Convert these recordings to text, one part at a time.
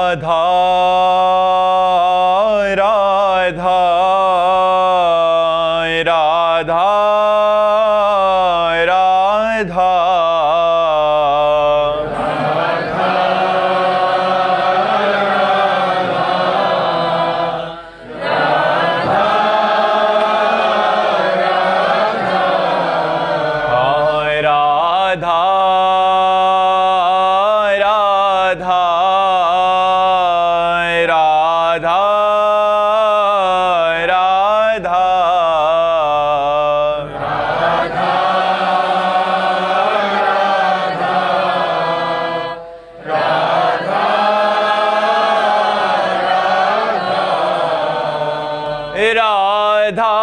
राधा राधा राधा राधा राधा राधा राधा राधा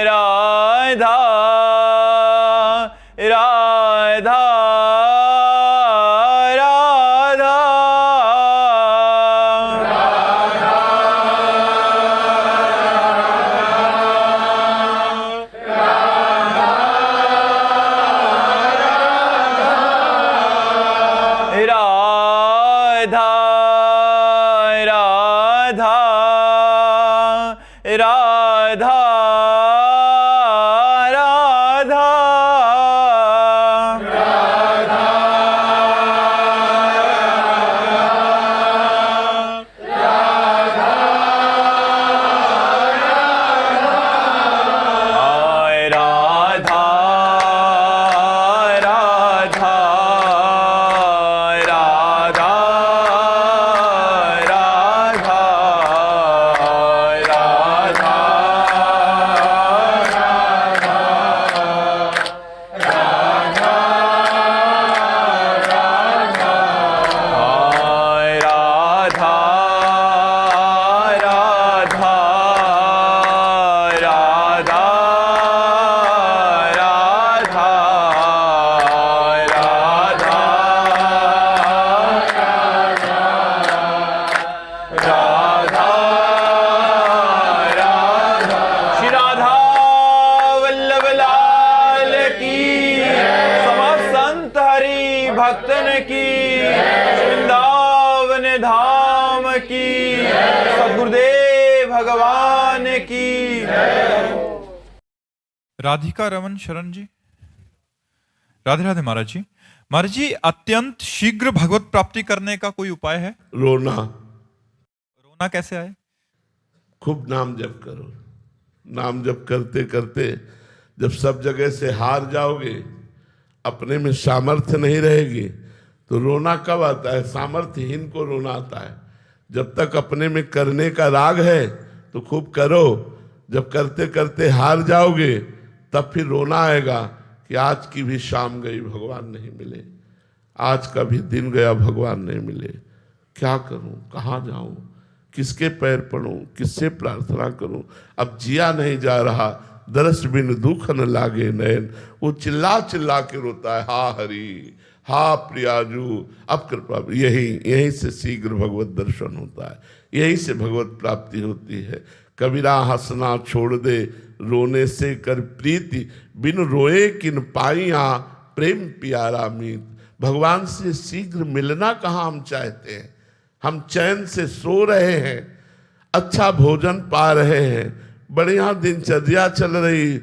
राधा राधा राधा राधा भक्तन की, वृंदावन धाम की, सद्गुरुदेव भगवान की। राधिका रमन शरण जी, राधे राधे महाराज जी। महाराज जी, अत्यंत शीघ्र भगवत प्राप्ति करने का कोई उपाय है? रोना। रोना कैसे आए? खूब नाम जप करो। नाम जप करते करते जब सब जगह से हार जाओगे, अपने में सामर्थ्य नहीं रहेगी, तो रोना कब आता है? सामर्थ्यहीन को रोना आता है। जब तक अपने में करने का राग है तो खूब करो। जब करते करते हार जाओगे तब फिर रोना आएगा कि आज की भी शाम गई, भगवान नहीं मिले, आज का भी दिन गया, भगवान नहीं मिले। क्या करूं, कहाँ जाऊं, किसके पैर पड़ूं, किससे प्रार्थना करूं? अब जिया नहीं जा रहा, दरस बिन दुख न लागे नयन। वो चिल्ला चिल्ला के रोता है, हा हरि, हा प्रियाजू, अब कृपा। यही से शीघ्र भगवत दर्शन होता है, यही से भगवत प्राप्ति होती है। कबीरा हंसना छोड़ दे, रोने से कर प्रीति, बिन रोए किन पाइया, प्रेम प्यारा मीत। भगवान से शीघ्र मिलना कहाँ हम चाहते हैं? हम चैन से सो रहे हैं, अच्छा भोजन पा रहे हैं, बढ़िया दिनचर्या चल रही,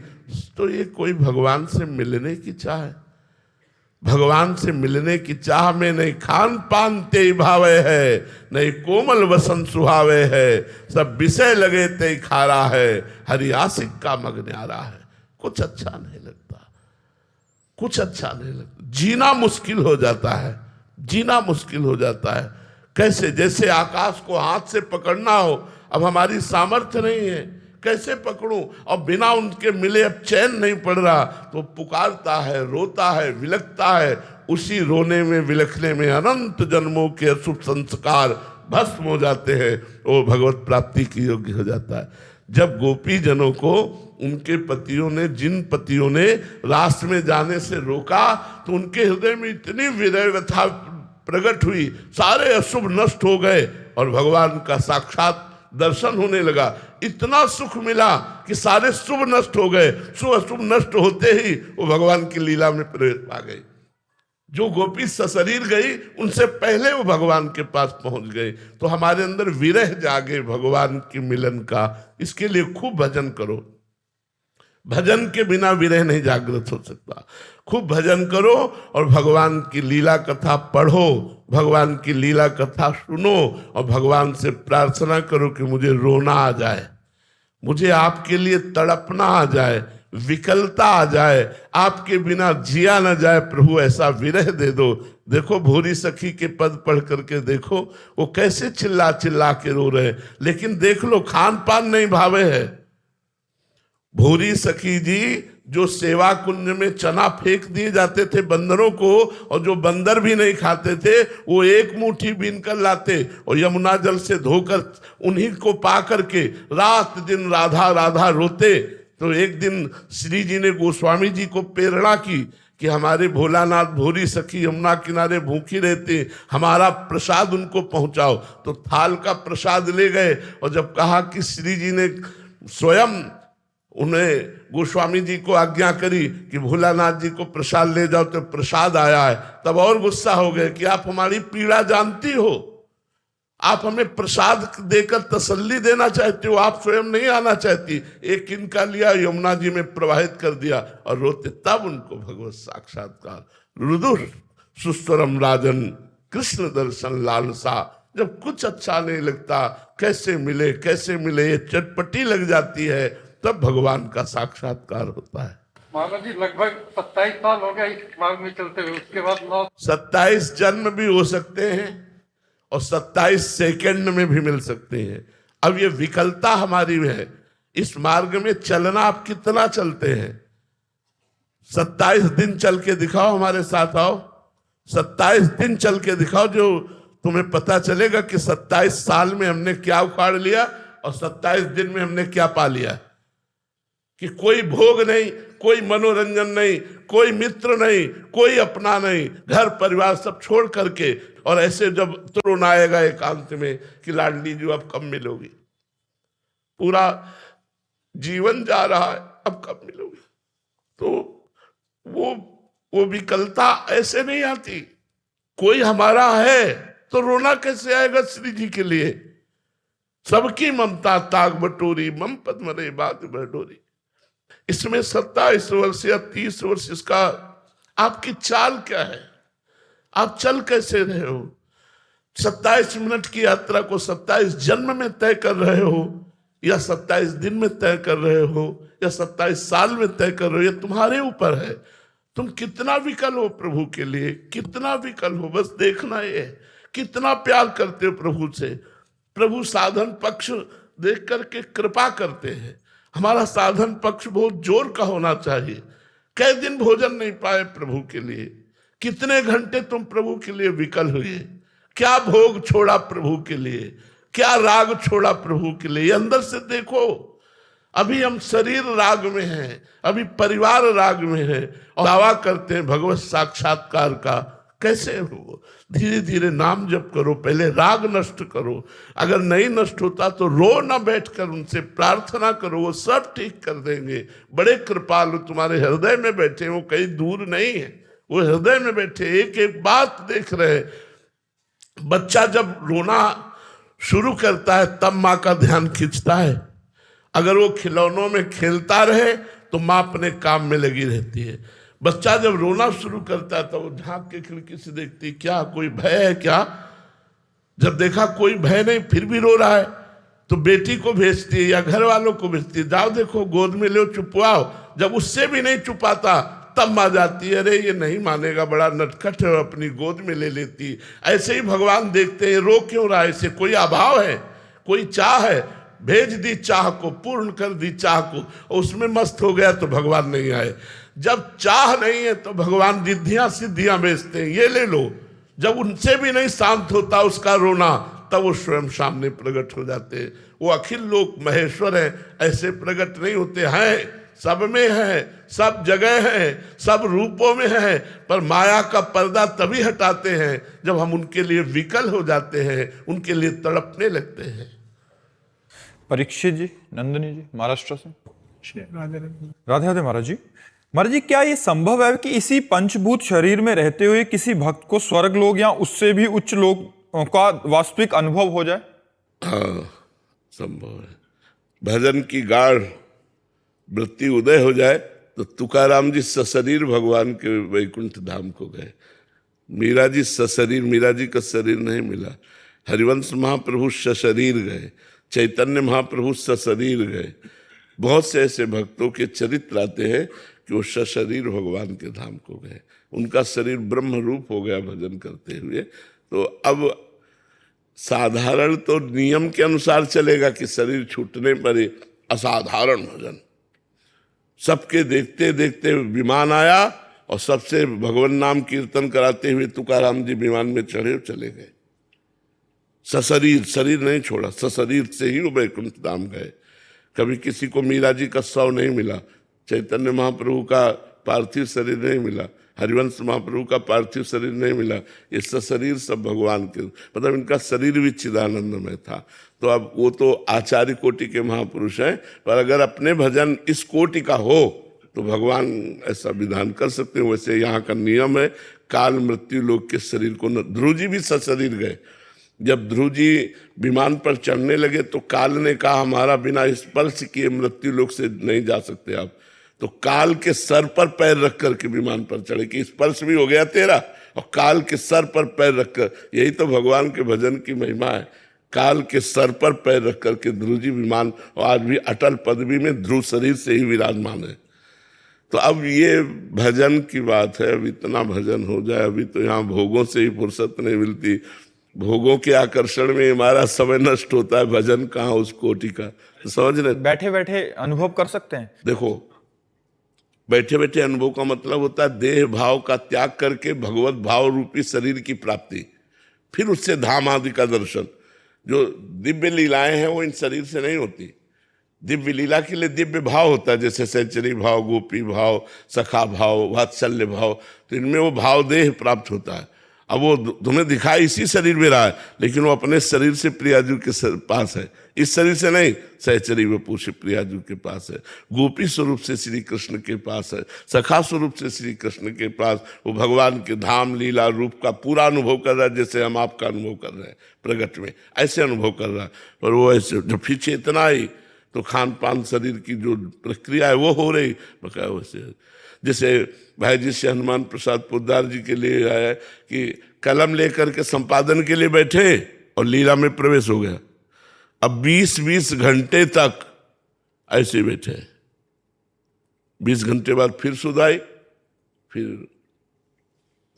तो ये कोई भगवान से मिलने की चाह है? भगवान से मिलने की चाह में नहीं खान पान ते भावे है, नहीं कोमल वसन सुहावे है, सब विषय लगे ते खारा है, हरि आशिक का मग न्यारा है। कुछ अच्छा नहीं लगता, कुछ अच्छा नहीं लगता। जीना मुश्किल हो जाता है, जीना मुश्किल हो जाता है। कैसे? जैसे आकाश को हाथ से पकड़ना हो, अब हमारी सामर्थ्य नहीं है, कैसे पकड़ूं? और बिना उनके मिले अब चैन नहीं पड़ रहा, तो पुकारता है, रोता है, विलखता है। उसी रोने में, विलखने में अनंत जन्मों के अशुभ संस्कार भस्म हो जाते हैं, वो भगवत प्राप्ति की योग्य हो जाता है। जब गोपी जनों को उनके पतियों ने, जिन पतियों ने रास में जाने से रोका, तो उनके हृदय में इतनी विरह व्यथा प्रकट हुई, सारे अशुभ नष्ट हो गए और भगवान का साक्षात दर्शन होने लगा। इतना सुख मिला कि सारे शुभ नष्ट हो गए। शुभ अशुभ नष्ट होते ही वो भगवान की लीला में प्रवेश पा गए। जो गोपी सशरीर गई उनसे पहले वो भगवान के पास पहुंच गए। तो हमारे अंदर विरह जागे भगवान की मिलन का। इसके लिए खूब भजन करो। भजन के बिना विरह नहीं जागृत हो सकता। खूब भजन करो और भगवान की लीला कथा पढ़ो, भगवान की लीला कथा सुनो और भगवान से प्रार्थना करो कि मुझे रोना आ जाए, मुझे आपके लिए तड़पना आ जाए, विकलता आ जाए, आपके बिना जिया न जाए। प्रभु ऐसा विरह दे दो। देखो भूरी सखी के पद पढ़ करके देखो वो कैसे चिल्ला चिल्ला के रो रहे, लेकिन देख लो खान पान नहीं भावे है। भूरी सखी जी जो सेवा कुंज में चना फेंक दिए जाते थे बंदरों को, और जो बंदर भी नहीं खाते थे, वो एक मुट्ठी बीन कर लाते और यमुना जल से धोकर उन्हीं को पा करके रात दिन राधा राधा रोते। तो एक दिन श्री जी ने गोस्वामी जी को प्रेरणा की कि हमारे भोलानाथ भूरी सखी यमुना किनारे भूखी रहते, हमारा प्रसाद उनको पहुंचाओ। तो थाल का प्रसाद ले गए और जब कहा कि श्री जी ने स्वयं उन्हें गोस्वामी जी को आज्ञा करी कि भोलानाथ जी को प्रसाद ले जाओ, तो प्रसाद आया है, तब और गुस्सा हो गए कि आप हमारी पीड़ा जानती हो, आप हमें प्रसाद देकर तसल्ली देना चाहते हो, आप स्वयं नहीं आना चाहती। एक इनका लिया यमुना जी में प्रवाहित कर दिया और रोते। तब उनको भगवत साक्षात्कार। रुदुर सुस्वरम राजन कृष्ण दर्शन लालसा। जब कुछ अच्छा नहीं लगता, कैसे मिले कैसे मिले, ये चटपटी लग जाती है, तब भगवान का साक्षात्कार होता है। महाराज जी लगभग 27 साल हो गया इस मार्ग में चलते हुए, उसके बाद 27 जन्म भी हो सकते हैं और 27 सेकंड में भी मिल सकते हैं। अब ये विकलता हमारी है। इस मार्ग में चलना आप कितना चलते हैं? 27 दिन चल के दिखाओ, हमारे साथ आओ। 27 दिन चल के दिखाओ, जो तुम्हें पता चलेगा कि 27 साल में हमने क्या उखाड़ लिया और 27 दिन में हमने क्या पा लिया। कि कोई भोग नहीं, कोई मनोरंजन नहीं, कोई मित्र नहीं, कोई अपना नहीं, घर परिवार सब छोड़ करके। और ऐसे जब तरुण आएगा एकांत में कि लाडली जी अब कब मिलोगी, पूरा जीवन जा रहा है, अब कब मिलोगी। तो वो विकलता ऐसे नहीं आती। कोई हमारा है तो रोना कैसे आएगा श्री जी के लिए। सबकी ममता ताग बटोरी, मम पद मरे बात बटोरी। इसमें 27 वर्ष या 30 वर्ष इसका आपकी चाल क्या है? आप चल कैसे रहे हो? 27 मिनट की यात्रा को 27 जन्म में तय कर रहे हो, या 27 दिन में तय कर रहे हो, या 27 साल में तय कर रहे हो, ये तुम्हारे ऊपर है। तुम कितना विकल हो प्रभु के लिए, कितना विकल हो। बस देखना ये है कितना प्यार करते हो प्रभु से। प्रभु साधन पक्ष देख करके कृपा करते हैं। हमारा साधन पक्ष बहुत जोर का होना चाहिए। कई दिन भोजन नहीं पाए प्रभु के लिए, कितने घंटे तुम प्रभु के लिए विकल हुए, क्या भोग छोड़ा प्रभु के लिए, क्या राग छोड़ा प्रभु के लिए। अंदर से देखो, अभी हम शरीर राग में हैं, अभी परिवार राग में है और दावा करते हैं भगवत साक्षात्कार का। कैसे हो? धीरे धीरे नाम जप करो, पहले राग नष्ट करो। अगर नहीं नष्ट होता तो रो ना बैठकर उनसे प्रार्थना करो, वो सब ठीक कर देंगे। बड़े कृपालु तुम्हारे हृदय में बैठे, वो कहीं दूर नहीं है, वो हृदय में बैठे, एक एक बात देख रहे। बच्चा जब रोना शुरू करता है तब माँ का ध्यान खींचता है। अगर वो खिलौनों में खेलता रहे तो माँ अपने काम में लगी रहती है। बच्चा जब रोना शुरू करता है तो वो झांक के खिड़की से देखती, क्या कोई भय है क्या? जब देखा कोई भय नहीं फिर भी रो रहा है तो बेटी को भेजती है या घर वालों को भेजती है, जाओ देखो गोद में लो चुपवाओ। जब उससे भी नहीं चुपाता तब माँ जाती है, अरे ये नहीं मानेगा, बड़ा नटखट है, अपनी गोद में ले लेती। ऐसे ही भगवान देखते हैं, रो क्यों रहा है? इसे कोई अभाव है, कोई चाह है? भेज दी चाह को, पूर्ण कर दी चाह को, और उसमें मस्त हो गया तो भगवान नहीं आए। जब चाह नहीं है तो भगवान रिद्धियां सिद्धियां बेचते हैं, ये ले लो। जब उनसे भी नहीं शांत होता उसका रोना, तब वो स्वयं सामने प्रकट हो जाते हैं। वो अखिल लोक महेश्वर है, ऐसे प्रकट नहीं होते हैं, सब में है, सब जगह है, सब रूपों में है। पर माया का पर्दा तभी हटाते हैं जब हम उनके लिए विकल हो जाते हैं, उनके लिए तड़पने लगते हैं। परीक्षित जी, नंदिनी जी, महाराष्ट्र से। राधे राधे महाराज जी। महाराज जी, क्या ये संभव है कि इसी पंचभूत शरीर में रहते हुए किसी भक्त को स्वर्ग लोग या उससे भी उच्च लोग का वास्तविक अनुभव हो जाए? हाँ, संभव है। भजन की गाढ़ वृत्ति उदय हो जाए तो तुकाराम जी सशरीर भगवान के वैकुंठ धाम को गए। मीरा जी सशरीर, मीरा जी का शरीर नहीं मिला। हरिवंश महाप्रभु सशरीर गए, चैतन्य महाप्रभु सशरीर गए। बहुत से ऐसे भक्तों के चरित्र आते हैं कि वो सशरीर भगवान के धाम को गए, उनका शरीर ब्रह्म रूप हो गया भजन करते हुए। तो अब साधारण तो नियम के अनुसार चलेगा कि शरीर छूटने पर ही असाधारण भजन, सबके देखते देखते विमान आया और सबसे भगवान नाम कीर्तन कराते हुए तुकाराम जी विमान में चढ़े और चले गए। सशरीर, शरीर नहीं छोड़ा, सशरीर से ही वो वैकुंठ धाम गए। कभी किसी को मीरा जी का शव नहीं मिला, चैतन्य महाप्रभु का पार्थिव शरीर नहीं मिला, हरिवंश महाप्रभु का पार्थिव शरीर नहीं मिला। ये सशरीर सब भगवान के, मतलब इनका शरीर भी चिदानंद में था। तो अब वो तो आचार्य कोटि के महापुरुष हैं, पर अगर अपने भजन इस कोटि का हो तो भगवान ऐसा विधान कर सकते हैं। वैसे यहाँ का नियम है, काल मृत्यु लोग के शरीर को न, ध्रुव जी भी सशरीर गए। जब ध्रुव जी विमान पर चढ़ने लगे तो काल ने कहा हमारा बिना स्पर्श किए मृत्यु लोक से नहीं जा सकते आप। तो काल के सर पर पैर रख कर के विमान पर चढ़े कि स्पर्श भी हो गया तेरा, और काल के सर पर पैर रखकर, यही तो भगवान के भजन की महिमा है। काल के सर पर पैर रख करके ध्रुव जी विमान, और आज भी अटल पदवी में ध्रुव शरीर से ही विराजमान है। तो अब ये भजन की बात है, अब इतना भजन हो जाए। अभी तो यहाँ भोगों से ही फुर्सत नहीं मिलती, भोगों के आकर्षण में हमारा समय नष्ट होता है। भजन कहाँ उस कोटि का, तो समझ रहे? बैठे बैठे अनुभव कर सकते हैं। देखो, बैठे बैठे अनुभव का मतलब होता है देह भाव का त्याग करके भगवत भाव रूपी शरीर की प्राप्ति, फिर उससे धाम आदि का दर्शन। जो दिव्य लीलाएं हैं वो इन शरीर से नहीं होती। दिव्य लीला के लिए दिव्य भाव होता है, जैसे सैचरी भाव, गोपी भाव, सखा भाव, वात्सल्य भाव, तो इनमें वो भाव देह प्राप्त होता है। अब वो तुम्हें दिखाई इसी शरीर में रहा है, लेकिन वो अपने शरीर से प्रियाजू के पास है, इस शरीर से नहीं। सहचरी वपु से प्रियाजू के पास है, गोपी स्वरूप से श्री कृष्ण के पास है, सखा स्वरूप से श्री कृष्ण के पास। वो भगवान के धाम लीला रूप का पूरा अनुभव कर रहा है, जैसे हम आपका अनुभव कर रहे हैं प्रगट में, ऐसे अनुभव कर रहा है। पर वो ऐसे जब फिर चेतना आई तो खान पान शरीर की जो प्रक्रिया है वो हो रही बकाया वैसे। जैसे भाई जी से हनुमान प्रसाद पोद्दार जी के लिए आया कि कलम लेकर के संपादन के लिए बैठे और लीला में प्रवेश हो गया। अब 20-20 घंटे तक ऐसे बैठे, 20 घंटे बाद फिर सुध आई, फिर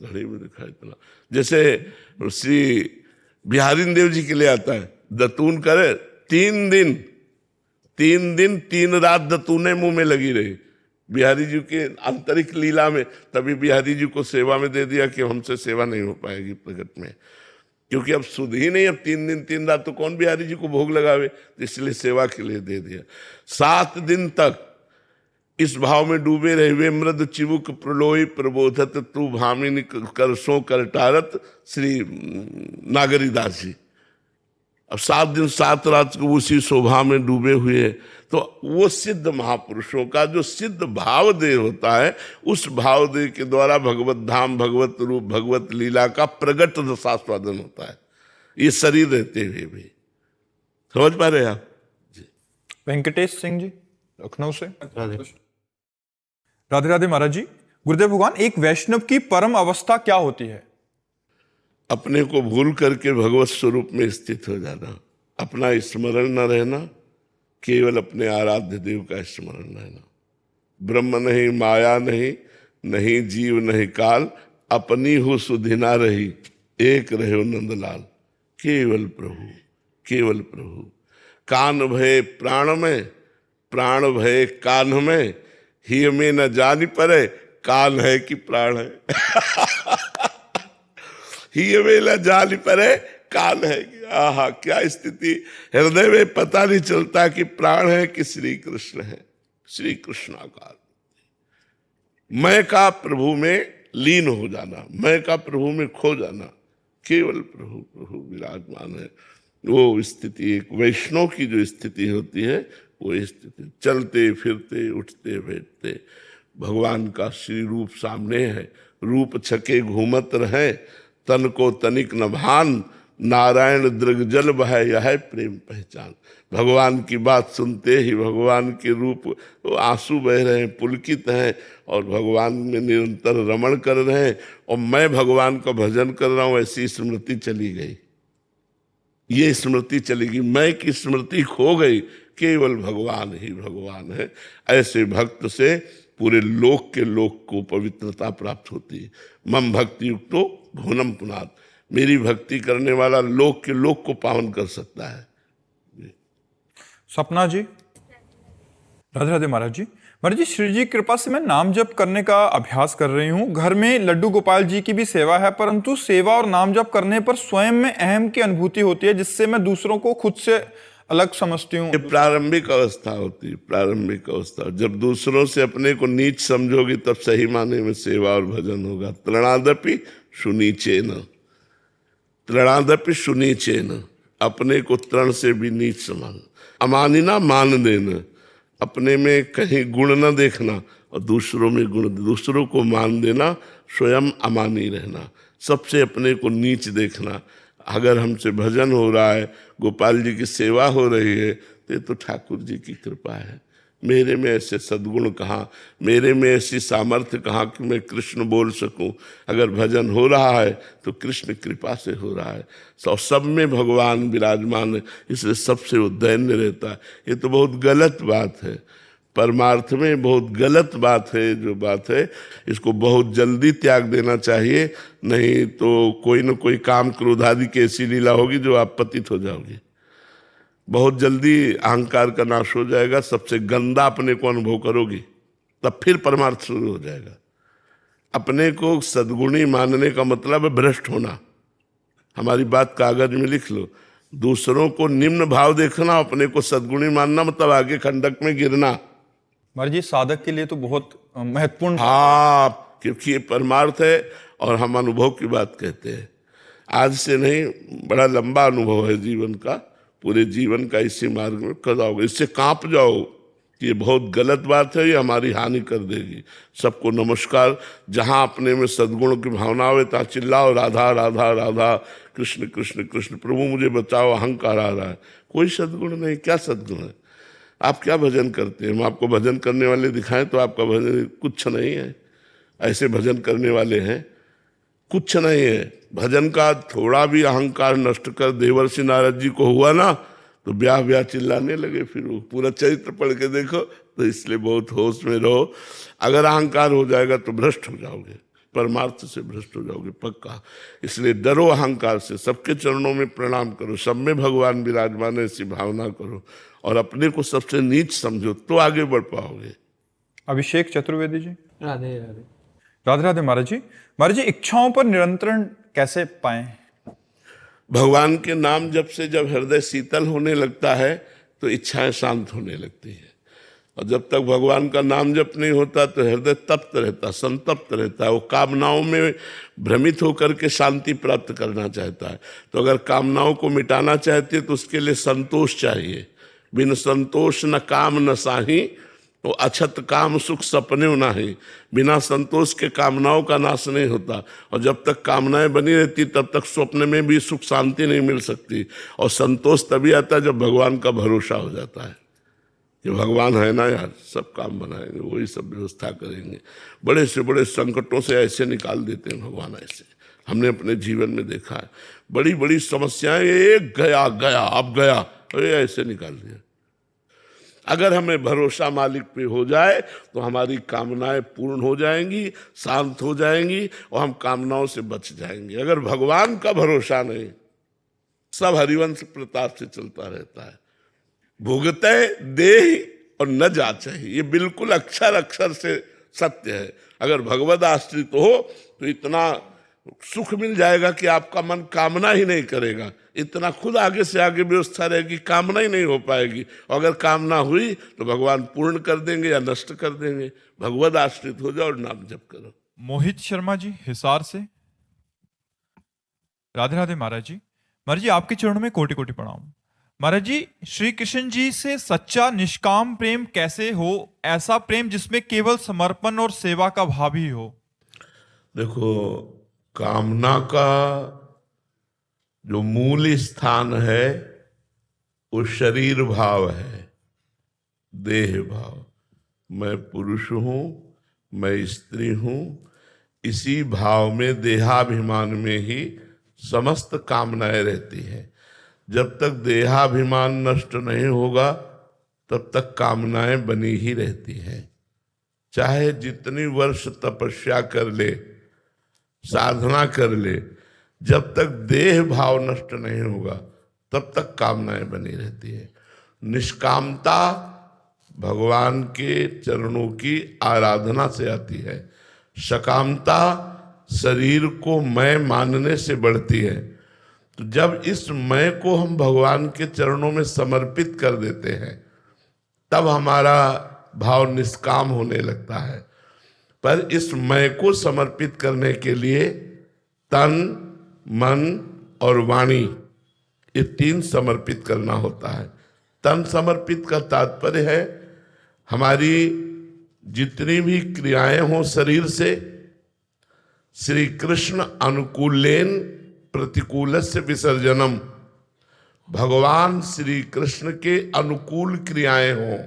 घड़ी में दिखाई इतना। जैसे श्री बिहारी देव जी के लिए आता है, दतून करे 3 दिन 3 रात दतूने मुंह में लगी रही बिहारी जी के आंतरिक लीला में। तभी बिहारी जी को सेवा में दे दिया कि हमसे सेवा नहीं हो पाएगी प्रगट में, क्योंकि अब सुध ही नहीं। अब 3 दिन 3 रात तो कौन बिहारी जी को भोग लगावे, तो इसलिए सेवा के लिए दे दिया। 7 दिन तक इस भाव में डूबे रहे हुए मृद चिबुक प्रलोई प्रबोधत तू भामिनी करसों करटारत श्री नागरीदास जी। अब 7 दिन 7 रात को उसी शोभा में डूबे हुए। तो वो सिद्ध महापुरुषों का जो सिद्ध भाव देह होता है, उस भाव देह के द्वारा भगवत धाम, भगवत रूप, भगवत लीला का प्रगट रसास्वादन होता है, ये शरीर रहते हुए भी। समझ पा रहे आप जी? वेंकटेश सिंह जी लखनऊ से। राधे राधे महाराज जी। गुरुदेव भगवान, एक वैष्णव की परम अवस्था क्या होती है? अपने को भूल करके भगवत स्वरूप में स्थित हो जाना, अपना स्मरण न रहना, केवल अपने आराध्य देव का स्मरण रहना। ब्रह्म नहीं, माया नहीं, नहीं जीव नहीं काल, अपनी हो सुधिना रही, एक रहे नंदलाल। केवल प्रभु, केवल प्रभु। कान भय प्राण में, प्राण भय कान में, ही में न जानी पड़े, कान है कि प्राण है। ही वेला जाल परे काल है। आहा, क्या स्थिति! हृदय में पता नहीं चलता कि प्राण है कि श्री कृष्ण है। श्री कृष्णाकार मैं का प्रभु में लीन हो जाना, मैं का प्रभु में खो जाना। केवल प्रभु प्रभु विराजमान है। वो स्थिति एक वैष्णव की जो स्थिति होती है, वो स्थिति चलते फिरते उठते बैठते भगवान का श्री रूप सामने है। रूप छके घूमत रहे, तन को तनिक न भान, नारायण दृग जल बह यह है प्रेम पहचान। भगवान की बात सुनते ही भगवान के रूप आंसू बह रहे हैं, पुलकित हैं और भगवान में निरंतर रमण कर रहे हैं, और मैं भगवान का भजन कर रहा हूं, ऐसी स्मृति चली गई। ये स्मृति चलेगी, मैं की स्मृति खो गई, केवल भगवान ही भगवान है। ऐसे भक्त से पूरे लोक के लोक को पवित्रता प्राप्त होती है। मम भक्ति युक्तो भुवनम पुनात्, मेरी भक्ति करने वाला लोक के लोक को पावन कर सकता है। सपना जी। राधे राधे महाराज जी। महाराज जी, श्री जी की कृपा से मैं नाम जप करने का अभ्यास कर रही हूँ। घर में लड्डू गोपाल जी की भी सेवा है, परंतु सेवा और नाम जप करने पर स्वयं में अहम की अनुभूति होती है, जिससे मैं दूसरों को खुद से अलग समझती हूँ। ये प्रारंभिक अवस्था होती है, प्रारंभिक अवस्था। जब दूसरों से अपने को नीच समझोगी तब सही माने में सेवा और भजन होगा। तृणादपि सुनीचेन, तृणादपि सुनीचेन, अपने को तृण से भी नीच समझ। अमानिना मान देना, अपने में कहीं गुण न देखना और दूसरों में गुण, दूसरों को मान देना, स्वयं अमानी रहना, सबसे अपने को नीच देखना। अगर हमसे भजन हो रहा है, गोपाल जी की सेवा हो रही है, तो ये तो ठाकुर जी की कृपा है। मेरे में ऐसे सद्गुण कहाँ, मेरे में ऐसी सामर्थ्य कहाँ कि मैं कृष्ण बोल सकूं। अगर भजन हो रहा है तो कृष्ण कृपा से हो रहा है, सब में भगवान विराजमान है, इसलिए सबसे वो दैन्य रहता है। ये तो बहुत गलत बात है, परमार्थ में बहुत गलत बात है। जो बात है इसको बहुत जल्दी त्याग देना चाहिए, नहीं तो कोई न कोई काम क्रोध आदि की ऐसी लीला होगी जो आप पतित हो जाओगे। बहुत जल्दी अहंकार का नाश हो जाएगा, सबसे गंदा अपने को अनुभव करोगी, तब फिर परमार्थ शुरू हो जाएगा। अपने को सद्गुणी मानने का मतलब है भ्रष्ट होना। हमारी बात कागज में लिख लो, दूसरों को निम्न भाव देखना, अपने को सद्गुणी मानना मतलब आगे खंडक में गिरना। महाराज जी, साधक के लिए तो बहुत महत्वपूर्ण। हाँ, क्योंकि ये परमार्थ है और हम अनुभव की बात कहते हैं। आज से नहीं, बड़ा लंबा अनुभव है जीवन का, पूरे जीवन का इसी मार्ग में कर जाओगे। इससे कांप जाओ कि ये बहुत गलत बात है, ये हमारी हानि कर देगी। सबको नमस्कार। जहाँ अपने में सद्गुण की भावना हो तहाँ चिल्लाओ राधा राधा राधा, कृष्ण कृष्ण कृष्ण, प्रभु मुझे बचाओ, अहंकार आ रहा है। कोई सद्गुण नहीं। क्या सद्गुण है? आप क्या भजन करते हैं? हम आपको भजन करने वाले दिखाएं तो आपका भजन कुछ नहीं है। ऐसे भजन करने वाले हैं, कुछ नहीं है। भजन का थोड़ा भी अहंकार नष्ट कर देवर्षि नारद जी को हुआ ना, तो ब्याह ब्याह चिल्लाने लगे। फिर वो पूरा चरित्र पढ़ के देखो। तो इसलिए बहुत होश में रहो। अगर अहंकार हो जाएगा तो भ्रष्ट हो जाओगे, परमार्थ से भ्रष्ट हो जाओगे पक्का। इसलिए डरो अहंकार से, सबके चरणों में प्रणाम करो, सब में भगवान विराजमान है ऐसी भावना करो, और अपने को सबसे नीच समझो, तो आगे बढ़ पाओगे। अभिषेक चतुर्वेदी जी। राधे राधे। राधे राधे महाराज जी। महाराज जी, इच्छाओं पर नियंत्रण कैसे पाएं? भगवान के नाम जब से जब हृदय शीतल होने लगता है तो इच्छाएं शांत होने लगती है, और जब तक भगवान का नाम जप नहीं होता तो हृदय तप्त रहता, संतप्त रहता है। वो कामनाओं में भ्रमित होकर के शांति प्राप्त करना चाहता है। तो अगर कामनाओं को मिटाना चाहते हैं तो उसके लिए संतोष चाहिए। बिन संतोष न काम न साही, तो अछत काम सुख सपने नाही। बिना संतोष के कामनाओं का नाश नहीं होता, और जब तक कामनाएं बनी रहती तब तक स्वप्न में भी सुख शांति नहीं मिल सकती। और संतोष तभी आता है जब भगवान का भरोसा हो जाता है कि भगवान है ना यार, सब काम बनाएंगे, वही सब व्यवस्था करेंगे। बड़े से बड़े संकटों से ऐसे निकाल देते हैं भगवान। ऐसे हमने अपने जीवन में देखा है। बड़ी बड़ी समस्याएं, एक गया गया अब गया, ऐसे निकाल दिया। अगर हमें भरोसा मालिक पे हो जाए तो हमारी कामनाएं पूर्ण हो जाएंगी, शांत हो जाएंगी, और हम कामनाओं से बच जाएंगे। अगर भगवान का भरोसा नहीं, सब हरिवंश प्रताप से चलता रहता है। भुगते देह और न जाचे, ये बिल्कुल अक्षर अक्षर से सत्य है। अगर भगवद आश्रित हो तो इतना सुख मिल जाएगा कि आपका मन कामना ही नहीं करेगा। इतना खुद आगे से आगे व्यवस्था रहेगी, कामना ही नहीं हो पाएगी। और अगर कामना हुई तो भगवान पूर्ण कर देंगे या नष्ट कर देंगे। भगवद आश्रित हो जाओ और नाम जप करो। मोहित शर्मा जी, हिसार से। राधे राधे महाराज जी। महाराज जी, आपके चरणों में कोटि कोटि प्रणाम। महाराज जी, श्री कृष्ण जी से सच्चा निष्काम प्रेम कैसे हो? ऐसा प्रेम जिसमें केवल समर्पण और सेवा का भाव ही हो। देखो, कामना का जो मूल स्थान है वो शरीर भाव है, देह भाव। मैं पुरुष हूं, मैं स्त्री हूं, इसी भाव में, देहाभिमान में ही समस्त कामनाएं रहती हैं। जब तक देहाभिमान नष्ट नहीं होगा तब तक कामनाएं बनी ही रहती हैं। चाहे जितनी वर्ष तपस्या कर ले, साधना कर ले, जब तक देह भाव नष्ट नहीं होगा तब तक कामनाएं बनी रहती है। निष्कामता भगवान के चरणों की आराधना से आती है। सकामता शरीर को मैं मानने से बढ़ती है। तो जब इस मैं को हम भगवान के चरणों में समर्पित कर देते हैं तब हमारा भाव निष्काम होने लगता है। पर इस मैं को समर्पित करने के लिए तन, मन और वाणी, ये तीन समर्पित करना होता है। तन समर्पित का तात्पर्य है हमारी जितनी भी क्रियाएं हों शरीर से, श्री कृष्ण अनुकूलेन प्रतिकूलस्य विसर्जनम, भगवान श्री कृष्ण के अनुकूल क्रियाएं हों,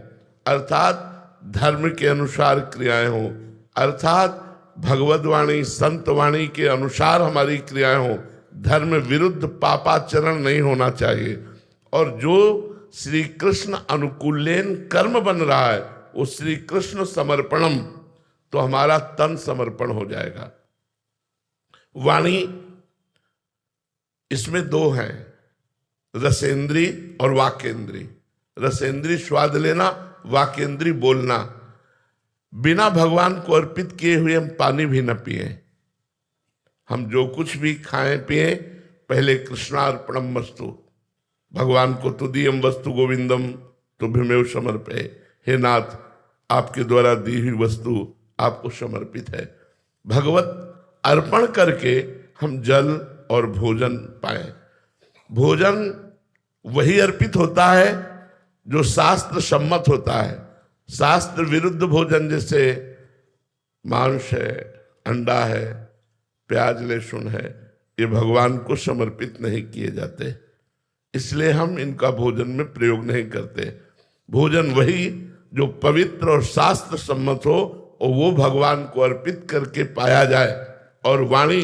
अर्थात धर्म के अनुसार क्रियाएं हों, अर्थात भगवद्वाणी संतवाणी के अनुसार हमारी क्रियाएं हों, धर्म विरुद्ध पापाचरण नहीं होना चाहिए। और जो श्री कृष्ण अनुकूलेन कर्म बन रहा है वो श्री कृष्ण समर्पणम, तो हमारा तन समर्पण हो जाएगा। वाणी, इसमें दो हैं, रसेंद्री और वाकेंद्री। रसेंद्री स्वाद लेना, वाकेंद्री बोलना। बिना भगवान को अर्पित किए हुए हम पानी भी न पिए। हम जो कुछ भी खाएं पिए पहले कृष्णार्पणम वस्तु, भगवान को तुदीयम वस्तु गोविंदम तुभ्यमेव समर्पये। हे नाथ, आपके द्वारा दी हुई वस्तु आपको समर्पित है। भगवत अर्पण करके हम जल और भोजन पाए। भोजन वही अर्पित होता है जो शास्त्र सम्मत होता है। शास्त्र विरुद्ध भोजन जैसे मांस है, अंडा है, प्याज लहसुन है, ये भगवान को समर्पित नहीं किए जाते, इसलिए हम इनका भोजन में प्रयोग नहीं करते। भोजन वही जो पवित्र और शास्त्र सम्मत हो और वो भगवान को अर्पित करके पाया जाए। और वाणी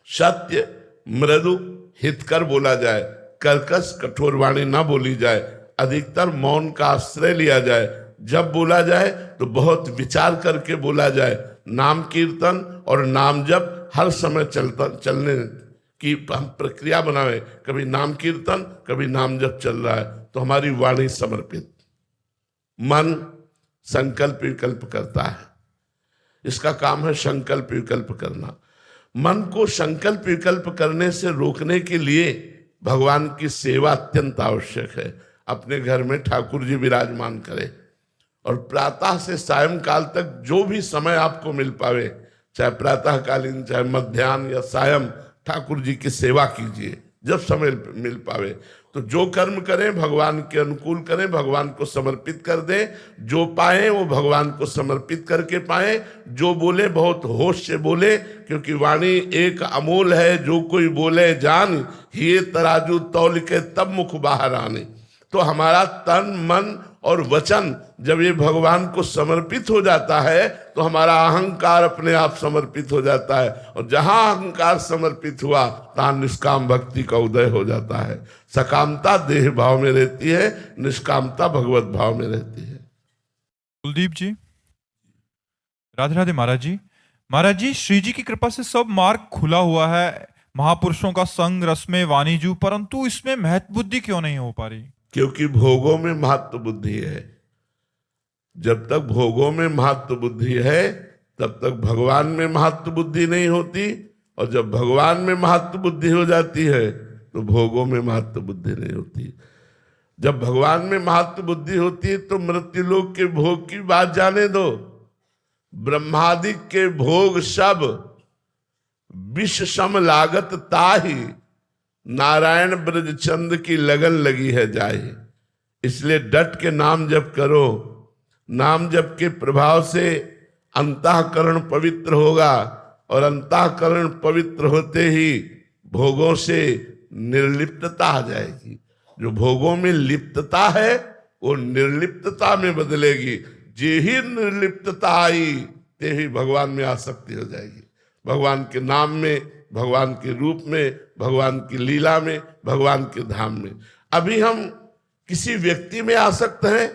सत्य, मृदु, हितकर बोला जाए, कर्कश कठोर वाणी ना बोली जाए। अधिकतर मौन का आश्रय लिया जाए। जब बोला जाए तो बहुत विचार करके बोला जाए। नाम कीर्तन और नाम जप हर समय चलने की हम प्रक्रिया बनावे। कभी नाम कीर्तन, कभी नाम जप चल रहा है तो हमारी वाणी समर्पित। मन संकल्प विकल्प करता है, इसका काम है संकल्प विकल्प करना। मन को संकल्प विकल्प करने से रोकने के लिए भगवान की सेवा अत्यंत आवश्यक है। अपने घर में ठाकुर जी विराजमान करें और प्रातः से सायंकाल तक जो भी समय आपको मिल पावे, चाहे प्रातःकालीन, चाहे मध्याह्न या सायं, ठाकुर जी की सेवा कीजिए जब समय मिल पावे। तो जो कर्म करें भगवान के अनुकूल करें, भगवान को समर्पित कर दें। जो पाए वो भगवान को समर्पित करके पाए। जो बोले बहुत होश से बोले, क्योंकि वाणी एक अमूल है। जो कोई बोले जान, ये तराजू तौल के तब मुख बाहर आने। तो हमारा तन, मन और वचन जब ये भगवान को समर्पित हो जाता है तो हमारा अहंकार अपने आप समर्पित हो जाता है। और जहां अहंकार समर्पित हुआ तहां निष्काम भक्ति का उदय हो जाता है। सकामता देह भाव में रहती है, निष्कामता भगवत भाव में रहती है। कुलदीप जी, राधे राधे। महाराज जी, महाराज जी, श्री जी की कृपा से सब मार्ग खुला हुआ है, महापुरुषों का संग रस में वाणिजू, परंतु इसमें महत्व बुद्धि क्यों नहीं हो पा रही? क्योंकि भोगों में महत्व बुद्धि है। जब तक भोगों में महत्व बुद्धि है तब तक भगवान में महत्व बुद्धि नहीं होती। और जब भगवान में महत्व बुद्धि हो जाती है तो भोगों में महत्व बुद्धि नहीं होती। जब भगवान में महत्व बुद्धि होती है तो मृत्युलोक के भोग की बात जाने दो। ब्रह्मादिक के भोग सब विष सम लागत ताहि, नारायण ब्रजचंद की लगन लगी है जाए। इसलिए डट के नाम जप करो। नाम जप के प्रभाव से अंतःकरण पवित्र होगा और अंतःकरण पवित्र होते ही भोगों से निर्लिप्तता आ जाएगी। जो भोगों में लिप्तता है वो निर्लिप्तता में बदलेगी। जे ही निर्लिप्तता आई ते ही भगवान में आसक्ति हो जाएगी। भगवान के नाम में, भगवान के रूप में, भगवान की लीला में, भगवान के धाम में। अभी हम किसी व्यक्ति में आसक्त हैं,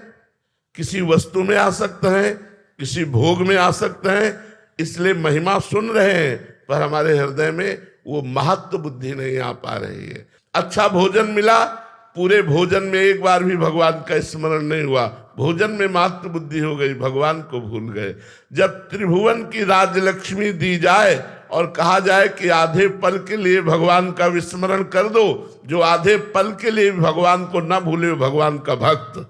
किसी वस्तु में आसक्त हैं, किसी भोग में आसक्त हैं, इसलिए महिमा सुन रहे हैं पर हमारे हृदय में वो महत्व बुद्धि नहीं आ पा रही है। अच्छा भोजन मिला, पूरे भोजन में एक बार भी भगवान का स्मरण नहीं हुआ, भोजन में मात्र बुद्धि हो गई, भगवान को भूल गए। जब त्रिभुवन की राजलक्ष्मी दी जाए और कहा जाए कि आधे पल के लिए भगवान का विस्मरण कर दो, जो आधे पल के लिए भगवान को न भूले भगवान का भक्त।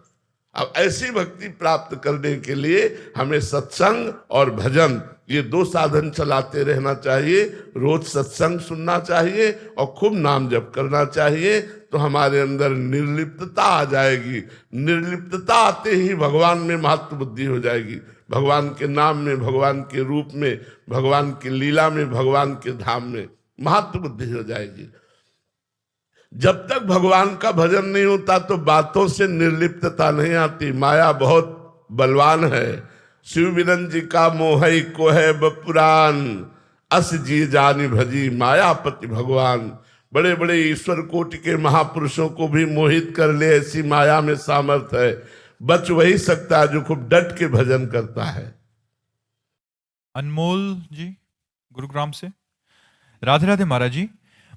अब ऐसी भक्ति प्राप्त करने के लिए हमें सत्संग और भजन, ये दो साधन चलाते रहना चाहिए। रोज सत्संग सुनना चाहिए और खूब नाम जप करना चाहिए, तो हमारे अंदर निर्लिप्तता आ जाएगी। निर्लिप्तता आते ही भगवान में महत्व बुद्धि हो जाएगी। भगवान के नाम में, भगवान के रूप में, भगवान की लीला में, भगवान के धाम में महत्व बुद्धि हो जाएगी। जब तक भगवान का भजन नहीं होता तो बातों से निर्लिप्तता नहीं आती। माया बहुत बलवान है। शिव बिरन जी का मोहई को है बपुरान, अस जी जानी भजी मायापति भगवान। बड़े बड़े ईश्वर कोटि के महापुरुषों को भी मोहित कर ले ऐसी माया में सामर्थ्य है। बच वही सकता है जो खूब डट के भजन करता है। अनमोल जी गुरुग्राम से, राधे राधे महाराज जी।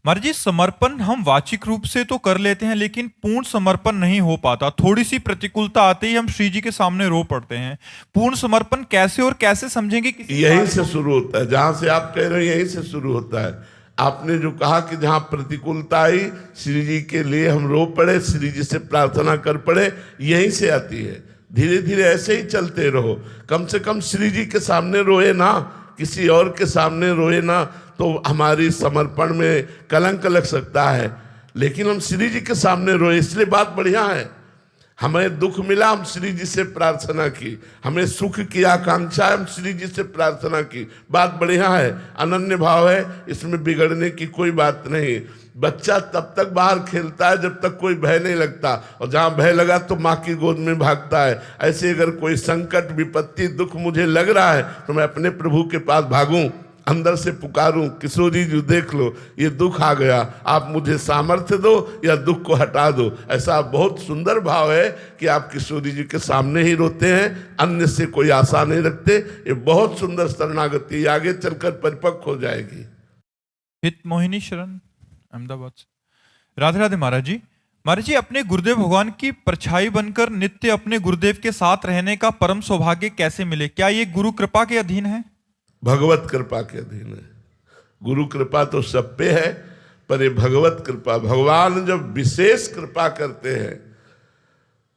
महाराज जी, समर्पण हम वाचिक रूप से तो कर लेते हैं लेकिन पूर्ण समर्पण नहीं हो पाता। थोड़ी सी प्रतिकूलता आते ही हम श्री जी के सामने रो पड़ते हैं। पूर्ण समर्पण कैसे और कैसे समझेंगे? यहीं से शुरू होता है, जहां से आप कह रहे हैं यहीं से शुरू होता है। आपने जो कहा कि जहां प्रतिकूलता आई, श्री जी के लिए हम रो पड़े, श्री जी से प्रार्थना कर पड़े, यहीं से आती है। धीरे धीरे ऐसे ही चलते रहो। कम से कम श्री जी के सामने रोए ना, किसी और के सामने रोए ना, तो हमारी समर्पण में कलंक लग सकता है। लेकिन हम श्री जी के सामने रोए, इसलिए बात बढ़िया है। हमें दुख मिला, हम श्री जी से प्रार्थना की। हमें सुख की आकांक्षा है, हम श्री जी से प्रार्थना की। बात बढ़िया है, अनन्य भाव है, इसमें बिगड़ने की कोई बात नहीं। बच्चा तब तक बाहर खेलता है जब तक कोई भय नहीं लगता, और जहां भय लगा तो माँ की गोद में भागता है। ऐसे अगर कोई संकट, विपत्ति, दुख मुझे लग रहा है तो मैं अपने प्रभु के पास भागूं, अंदर से पुकारूं, किशोरी जी देख लो ये दुख आ गया, आप मुझे सामर्थ्य दो या दुख को हटा दो। ऐसा बहुत सुंदर भाव है कि आप किशोरी जी के सामने ही रोते हैं, अन्य से कोई आशा नहीं रखते। ये बहुत सुंदर शरणागति, आगे चलकर परिपक्व हो जाएगी। हित मोहिनी शरण अहमदाबाद से, राधे राधे महाराज जी। महाराज जी, अपने गुरुदेव भगवान की परछाई बनकर नित्य अपने गुरुदेव के साथ रहने का परम सौभाग्य कैसे मिले? क्या ये गुरु कृपा के अधीन है? भगवत कृपा के अधीन है। गुरु कृपा तो सब पे है, पर ये भगवत कृपा, भगवान जब विशेष कृपा करते हैं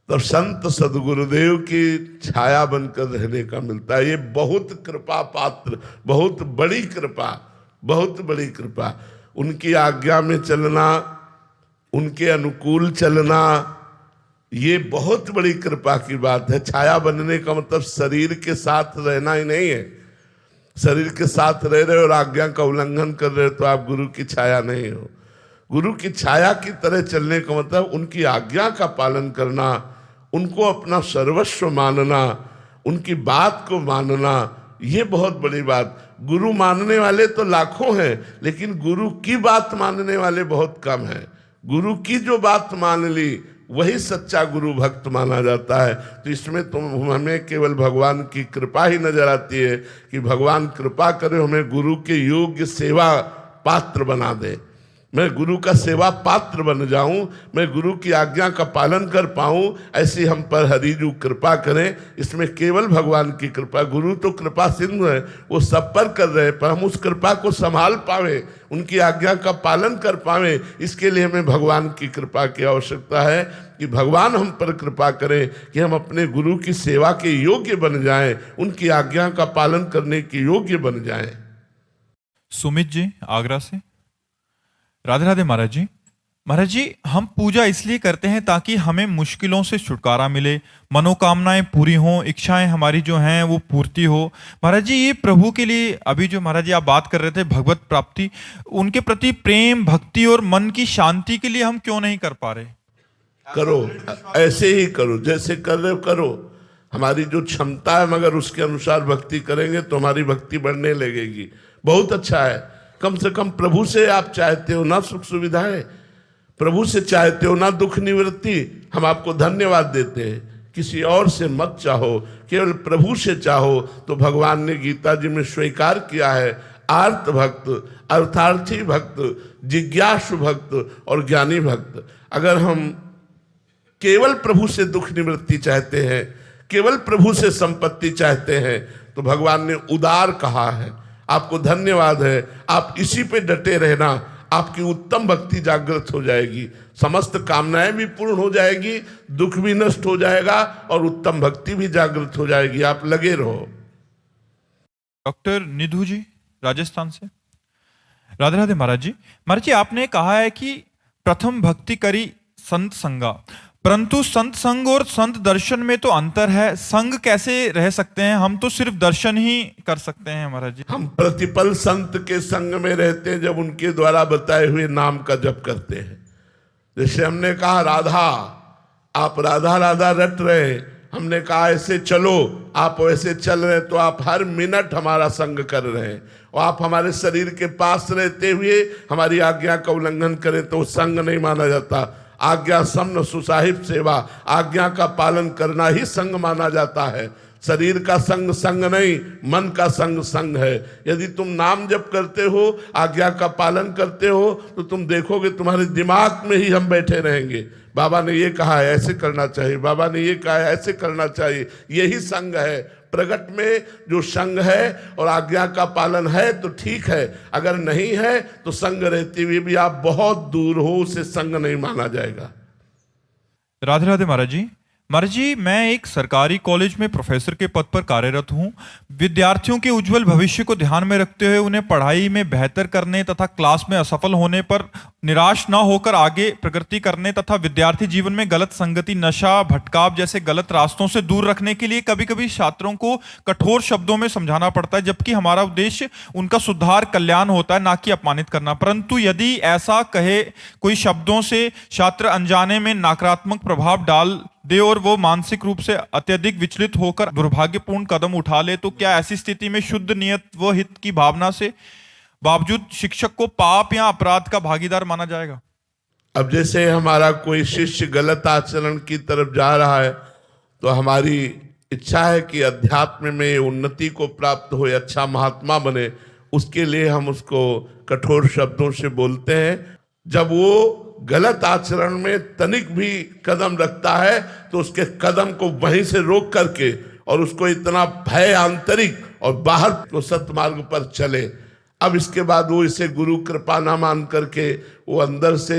तब संत सदगुरुदेव की छाया बनकर रहने का मिलता है। ये बहुत कृपा पात्र, बहुत बड़ी कृपा, बहुत बड़ी कृपा। उनकी आज्ञा में चलना, उनके अनुकूल चलना, ये बहुत बड़ी कृपा की बात है। छाया बनने का मतलब शरीर के साथ रहना ही नहीं है। शरीर के साथ रह रहे और आज्ञा का उल्लंघन कर रहे तो आप गुरु की छाया नहीं हो। गुरु की छाया की तरह चलने का मतलब उनकी आज्ञा का पालन करना, उनको अपना सर्वस्व मानना, उनकी बात को मानना, ये बहुत बड़ी बात। गुरु मानने वाले तो लाखों हैं, लेकिन गुरु की बात मानने वाले बहुत कम हैं। गुरु की जो बात मान ली वही सच्चा गुरु भक्त माना जाता है। तो इसमें तो हमें केवल भगवान की कृपा ही नजर आती है कि भगवान कृपा करे, हमें गुरु के योग्य सेवा पात्र बना दे। मैं गुरु का सेवा पात्र बन जाऊं, मैं गुरु की आज्ञा का पालन कर पाऊं, ऐसी हम पर हरिजू कृपा करें। इसमें केवल भगवान की कृपा, गुरु तो कृपा सिंधु है, वो सब पर कर रहे, पर हम उस कृपा को संभाल पावे, उनकी आज्ञा का पालन कर पावे, इसके लिए हमें भगवान की कृपा की आवश्यकता है कि भगवान हम पर कृपा करें कि हम अपने गुरु की सेवा के योग्य बन जाएं, उनकी आज्ञा का पालन करने के योग्य बन जाएं। सुमित जी आगरा से, राधे राधे महाराज जी। महाराज जी, हम पूजा इसलिए करते हैं ताकि हमें मुश्किलों से छुटकारा मिले, मनोकामनाएं पूरी हों, इच्छाएं हमारी जो हैं वो पूर्ति हो। महाराज जी, ये प्रभु के लिए अभी जो महाराज जी आप बात कर रहे थे भगवत प्राप्ति, उनके प्रति प्रेम, भक्ति और मन की शांति के लिए हम क्यों नहीं कर पा रहे? करो, ऐसे ही करो जैसे कर रहे हो करो। हमारी जो क्षमता है मगर उसके अनुसार भक्ति करेंगे तो हमारी भक्ति बढ़ने लगेगी। बहुत अच्छा है। कम से कम प्रभु से आप चाहते हो ना सुख सुविधाएं, प्रभु से चाहते हो ना दुख निवृत्ति। हम आपको धन्यवाद देते हैं। किसी और से मत चाहो, केवल प्रभु से चाहो। तो भगवान ने गीता जी में स्वीकार किया है, आर्त भक्त, अर्थार्थी भक्त, जिज्ञासु भक्त और ज्ञानी भक्त। अगर हम केवल प्रभु से दुख निवृत्ति चाहते हैं, केवल प्रभु से संपत्ति चाहते हैं, तो भगवान ने उदार कहा है। आपको धन्यवाद है, आप इसी पे डटे रहना, आपकी उत्तम भक्ति जागृत हो जाएगी, समस्त कामनाएं भी पूर्ण हो जाएगी, दुख भी नष्ट हो जाएगा और उत्तम भक्ति भी जागृत हो जाएगी। आप लगे रहो। डॉक्टर निधु जी राजस्थान से। राधे राधे महाराज जी। महाराज जी, आपने कहा है कि प्रथम भक्ति करी संत संगा, परंतु संत संग और संत दर्शन में तो अंतर है। संग कैसे रह सकते हैं? हम तो सिर्फ दर्शन ही कर सकते हैं महाराज जी। हम प्रतिपल संत के संग में रहते हैं जब उनके द्वारा बताए हुए नाम का जप करते हैं। जैसे हमने कहा राधा, आप राधा राधा रट रहे, हमने कहा ऐसे चलो, आप वैसे चल रहे, तो आप हर मिनट हमारा संग कर रहे हैं। और आप हमारे शरीर के पास रहते हुए हमारी आज्ञा का उल्लंघन करें तो संग नहीं माना जाता। आज्ञा समन सुसाहिब सेवा, आज्ञा का पालन करना ही संग माना जाता है। शरीर का संग संग नहीं, मन का संग संग है। यदि तुम नाम जप करते हो, आज्ञा का पालन करते हो, तो तुम देखोगे तुम्हारे दिमाग में ही हम बैठे रहेंगे। बाबा ने ये कहा है ऐसे करना चाहिए, बाबा ने ये कहा है ऐसे करना चाहिए। यही संग है। प्रगट में जो संग है और आज्ञा का पालन है तो ठीक है, अगर नहीं है तो संग रहते हुए भी आप बहुत दूर हो, उसे संग नहीं माना जाएगा। राधे राधे महाराज जी। महाराज जी, मैं एक सरकारी कॉलेज में प्रोफेसर के पद पर कार्यरत हूं। विद्यार्थियों के उज्जवल भविष्य को ध्यान में रखते हुए उन्हें पढ़ाई में बेहतर करने तथा क्लास में असफल होने पर निराश न होकर आगे प्रगति करने तथा विद्यार्थी जीवन में गलत संगति, नशा, भटकाव जैसे गलत रास्तों से दूर रखने के लिए कभी कभी छात्रों को कठोर शब्दों में समझाना पड़ता है, जबकि हमारा उद्देश्य उनका सुधार, कल्याण होता है, ना कि अपमानित करना। परंतु यदि ऐसा कहे कोई शब्दों से छात्र अनजाने में नकारात्मक प्रभाव डाल दे और वो मानसिक रूप से अत्यधिक विचलित होकर दुर्भाग्यपूर्ण कदम उठा ले, तो क्या ऐसी स्थिति में शुद्ध नियत व हित की भावना से बावजूद शिक्षक को पाप या अपराध का भागीदार माना जाएगा? अब जैसे हमारा कोई शिष्य गलत आचरण की तरफ जा रहा है तो हमारी इच्छा है कि अध्यात्म में उन्नति को प्राप्त हो, अच्छा महात्मा बने, उसके लिए हम उसको कठोर शब्दों से बोलते हैं। जब वो गलत आचरण में तनिक भी कदम रखता है तो उसके कदम को वहीं से रोक करके और उसको इतना भय आंतरिक और बाहर को सत्मार्ग पर चले। अब इसके बाद वो इसे गुरु कृपा ना मान करके वो अंदर से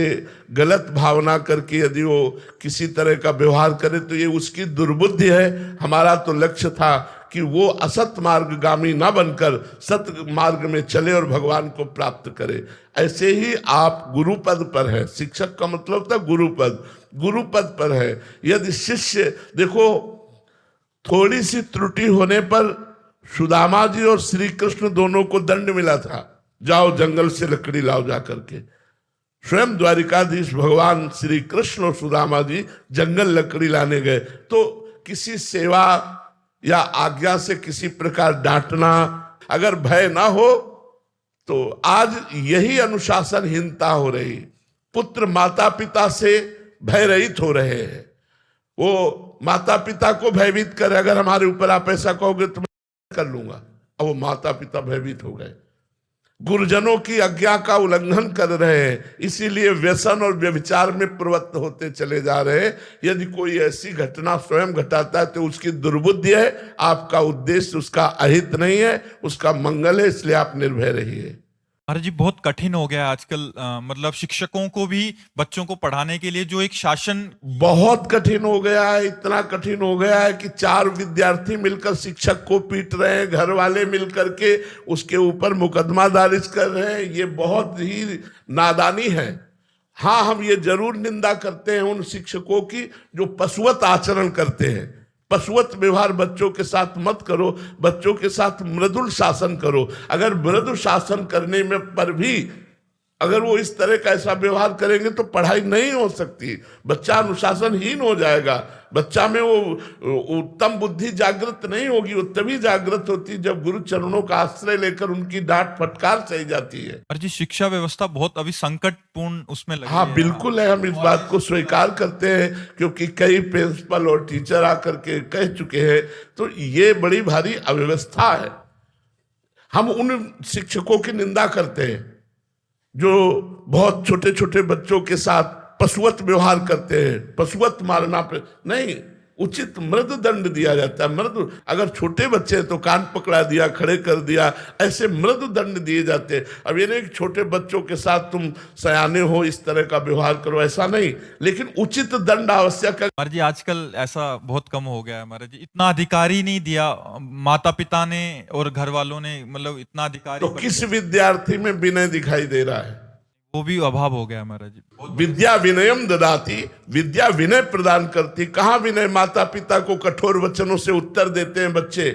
गलत भावना करके यदि वो किसी तरह का व्यवहार करे तो ये उसकी दुर्बुद्धि है। हमारा तो लक्ष्य था कि वो असत मार्गगामी ना बनकर सत मार्ग में चले और भगवान को प्राप्त करे। ऐसे ही आप गुरुपद पर है, शिक्षक का मतलब था गुरुपद, गुरुपद पर है। यदि शिष्य, देखो थोड़ी सी त्रुटि होने पर सुदामा जी और श्री कृष्ण दोनों को दंड मिला था, जाओ जंगल से लकड़ी लाओ जा करके। स्वयं द्वारिकाधीश भगवान श्री कृष्ण और सुदामा जी जंगल लकड़ी लाने गए। तो किसी सेवा या आज्ञा से किसी प्रकार डांटना, अगर भय ना हो तो आज यही अनुशासनहीनता हो रही। पुत्र माता पिता से भय रहित हो रहे हैं। वो माता पिता को भयभीत करे, अगर हमारे ऊपर आप ऐसा कहोगे तो मैं कर लूंगा। अब वो माता पिता भयभीत हो गए, गुरुजनों की आज्ञा का उल्लंघन कर रहे हैं, इसीलिए व्यसन और व्यभिचार में प्रवृत्त होते चले जा रहे हैं। यदि कोई ऐसी घटना स्वयं घटाता है तो उसकी दुर्बुद्धि है, आपका उद्देश्य उसका अहित नहीं है, उसका मंगल है, इसलिए आप निर्भय रहिए। महाराज जी, बहुत कठिन हो गया आजकल, मतलब शिक्षकों को भी बच्चों को पढ़ाने के लिए जो एक शासन बहुत कठिन हो गया है। इतना कठिन हो गया है कि 4 विद्यार्थी मिलकर शिक्षक को पीट रहे हैं, घर वाले मिलकर के उसके ऊपर मुकदमा दर्ज कर रहे हैं। ये बहुत ही नादानी है हाँ, हम ये जरूर निंदा करते हैं उन शिक्षकों की जो पशुवत आचरण करते हैं। पशुवत व्यवहार बच्चों के साथ मत करो, बच्चों के साथ मृदुल शासन करो। अगर मृदुल शासन करने में पर भी अगर वो इस तरह का ऐसा व्यवहार करेंगे तो पढ़ाई नहीं हो सकती, बच्चा अनुशासनहीन हो जाएगा, बच्चा में वो उत्तम बुद्धि जागृत नहीं होगी। वो तभी जागृत होती जब गुरु चरणों का आश्रय लेकर उनकी डांट फटकार सही जाती है। और जी शिक्षा व्यवस्था बहुत अभी संकटपूर्ण उसमें लगी हाँ है। बिल्कुल है, हम इस बात को स्वीकार करते हैं क्योंकि कई प्रिंसिपल और टीचर आकर के कह चुके हैं। तो ये बड़ी भारी अव्यवस्था है। हम उन शिक्षकों की निंदा करते हैं जो बहुत छोटे छोटे बच्चों के साथ पशुवत व्यवहार करते हैं। पशुवत मारना पे नहीं, उचित मृदु दंड दिया जाता है। मृदु, अगर छोटे बच्चे हैं तो कान पकड़ा दिया, खड़े कर दिया, ऐसे मृदु दंड दिए जाते हैं। अब ये नहीं कि छोटे बच्चों के साथ तुम सयाने हो इस तरह का व्यवहार करो, ऐसा नहीं, लेकिन उचित दंड आवश्यक है। महाराज जी आजकल ऐसा बहुत कम हो गया है महाराज जी, इतना अधिकारी नहीं दिया माता पिता ने और घर वालों ने, मतलब इतना अधिकारी तो किस विद्यार्थी में विनय दिखाई दे रहा है? वो भी अभाव हो गया महाराज जी। विद्या विनयम ददाती, विद्या विनय प्रदान करती। कहाँ विनय? माता पिता को कठोर वचनों से उत्तर देते हैं बच्चे,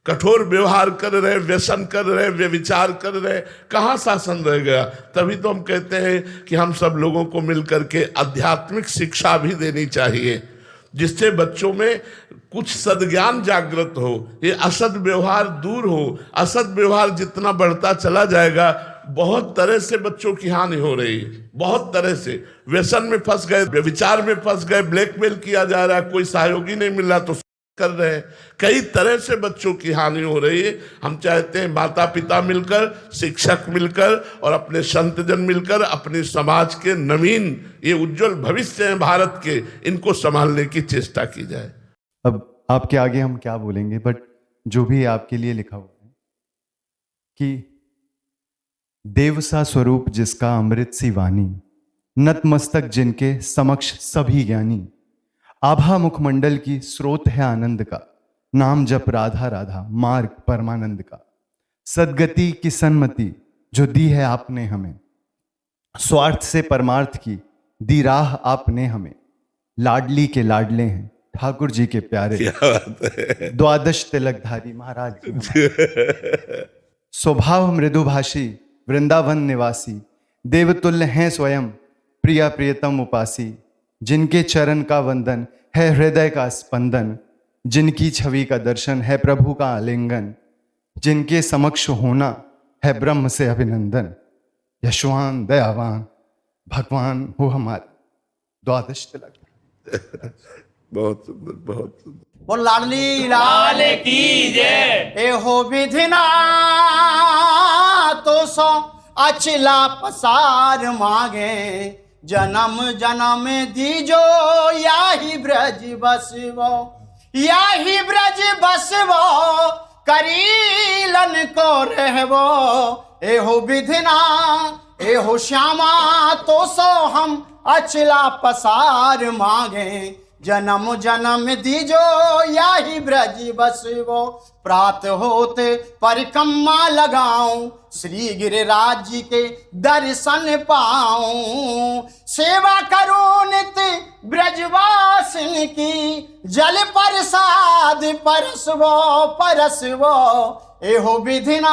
कठोर व्यवहार कर रहे, व्यसन कर रहे, व्यभिचार कर रहे, कहाँ शासन रह गया? तभी तो हम कहते हैं कि हम सब लोगों को मिलकर के आध्यात्मिक शिक्षा भी देनी चाहिए जिससे बच्चों में कुछ सद्ज्ञान जागृत हो, ये असद व्यवहार दूर हो। असद व्यवहार जितना बढ़ता चला जाएगा, बहुत तरह से बच्चों की हानि हो रही है, बहुत तरह से। व्यसन में फंस गए, व्यभिचार में फंस गए, ब्लैकमेल किया जा रहा है, कोई सहयोगी नहीं मिल रहा तो कर रहे हैं, कई तरह से बच्चों की हानि हो रही है। हम चाहते हैं माता पिता मिलकर, शिक्षक मिलकर और अपने संतजन मिलकर अपने समाज के नवीन, ये उज्जवल भविष्य है भारत के, इनको संभालने की चेष्टा की जाए। अब आपके आगे हम क्या बोलेंगे, बट जो भी आपके लिए लिखा हुआ है कि देव सा स्वरूप जिसका अमृत सी वाणी, नतमस्तक जिनके समक्ष सभी ज्ञानी, आभा मुखमंडल की स्रोत है आनंद का, नाम जप राधा राधा मार्ग परमानंद का, सदगति की सन्मति जो दी है आपने हमें, स्वार्थ से परमार्थ की दी राह आपने हमें, लाडली के लाडले हैं ठाकुर जी के प्यारे, द्वादश तिलकधारी महाराज स्वभाव मृदुभाषी वृंदावन निवासी, देवतुल्य हैं स्वयं प्रिया प्रियतम उपासी, जिनके चरण का वंदन है हृदय का स्पंदन, जिनकी छवि का दर्शन है प्रभु का आलिंगन, जिनके समक्ष होना है ब्रह्म से अभिनंदन, यशवान दयावान भगवान हो हमारे, द्वादश तिलक। बहुत सुंदर, बहुत सुंदर। वो लाडली लाल की जय। ए हो विधिना तो सो अचला पसार मांगे, जन्म जन्म दीजो याही ब्रज बसवो, याही ब्रज बसवो, करीलन को रहवो। ए हो विधिना ए हो श्यामा तो सो हम अचला पसार मांगे, जन्म जन्म दीजो याही ब्रज बसवो। प्रात होते परिक्रमा लगाऊं, श्री गिरिराज जी के दर्शन पाऊं, सेवा करूं नित ब्रजवासिन की, जल प्रसाद परसवो परसवो। ए हो विधिना,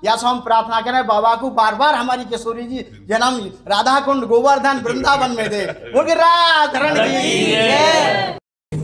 या हम प्रार्थना करें बाबा को बार बार हमारी किशोरी जी जन्म राधा कुंड गोवर्धन वृंदावन में दे। बोलिए राधा की जय।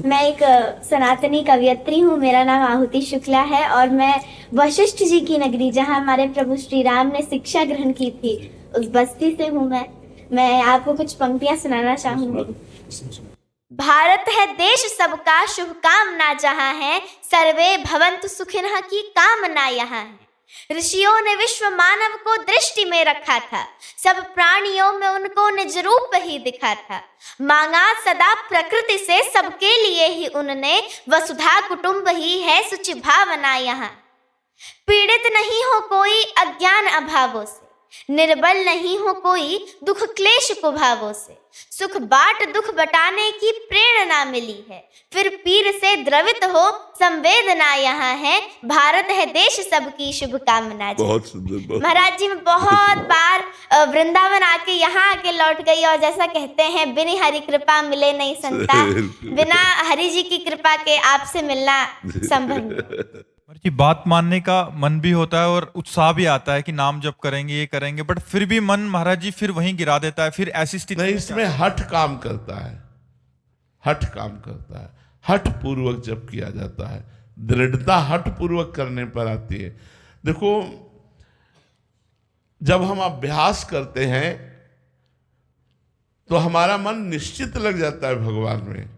मैं एक सनातनी कवियत्री हूँ, मेरा नाम आहुति शुक्ला है और मैं वशिष्ठ जी की नगरी, जहाँ हमारे प्रभु श्री राम ने शिक्षा ग्रहण की थी, उस बस्ती से हूँ मैं आपको कुछ पंक्तियाँ सुनाना चाहूँगी। भारत है देश सबका शुभकामना जहाँ है, सर्वे भवन्तु सुखिनः की कामना यहाँ है। ऋषियों ने विश्व मानव को दृष्टि में रखा था, सब प्राणियों में उनको निज रूप ही दिखा था। मांगा सदा प्रकृति से सबके लिए ही उनने, वसुधा कुटुंब ही है सुचि भावना यहाँ। पीड़ित नहीं हो कोई अज्ञान अभावों से, निर्बल नहीं हो कोई दुख क्लेश कुभावों से, सुख बाट दुख बटाने की प्रेरणा मिली है, फिर पीर से द्रवित हो संवेदना यहाँ है, भारत है देश सबकी शुभकामना। बहुत सुंदर। महाराज जी, मैं बहुत बार वृंदावन आके यहाँ आके लौट गई, और जैसा कहते हैं बिन हरि कृपा मिले नहीं संता, बिना हरि जी की कृपा के आपसे मिलना संभव नहीं। जी, बात मानने का मन भी होता है और उत्साह भी आता है कि नाम जप करेंगे, ये करेंगे, बट फिर भी मन महाराज जी फिर वहीं गिरा देता है। फिर ऐसी स्थिति नहीं, इसमें हठ काम करता है, हठ काम करता है, हठ पूर्वक जब किया जाता है, दृढ़ता हठ पूर्वक करने पर आती है। देखो, जब हम अभ्यास करते हैं तो हमारा मन निश्चित लग जाता है, भगवान में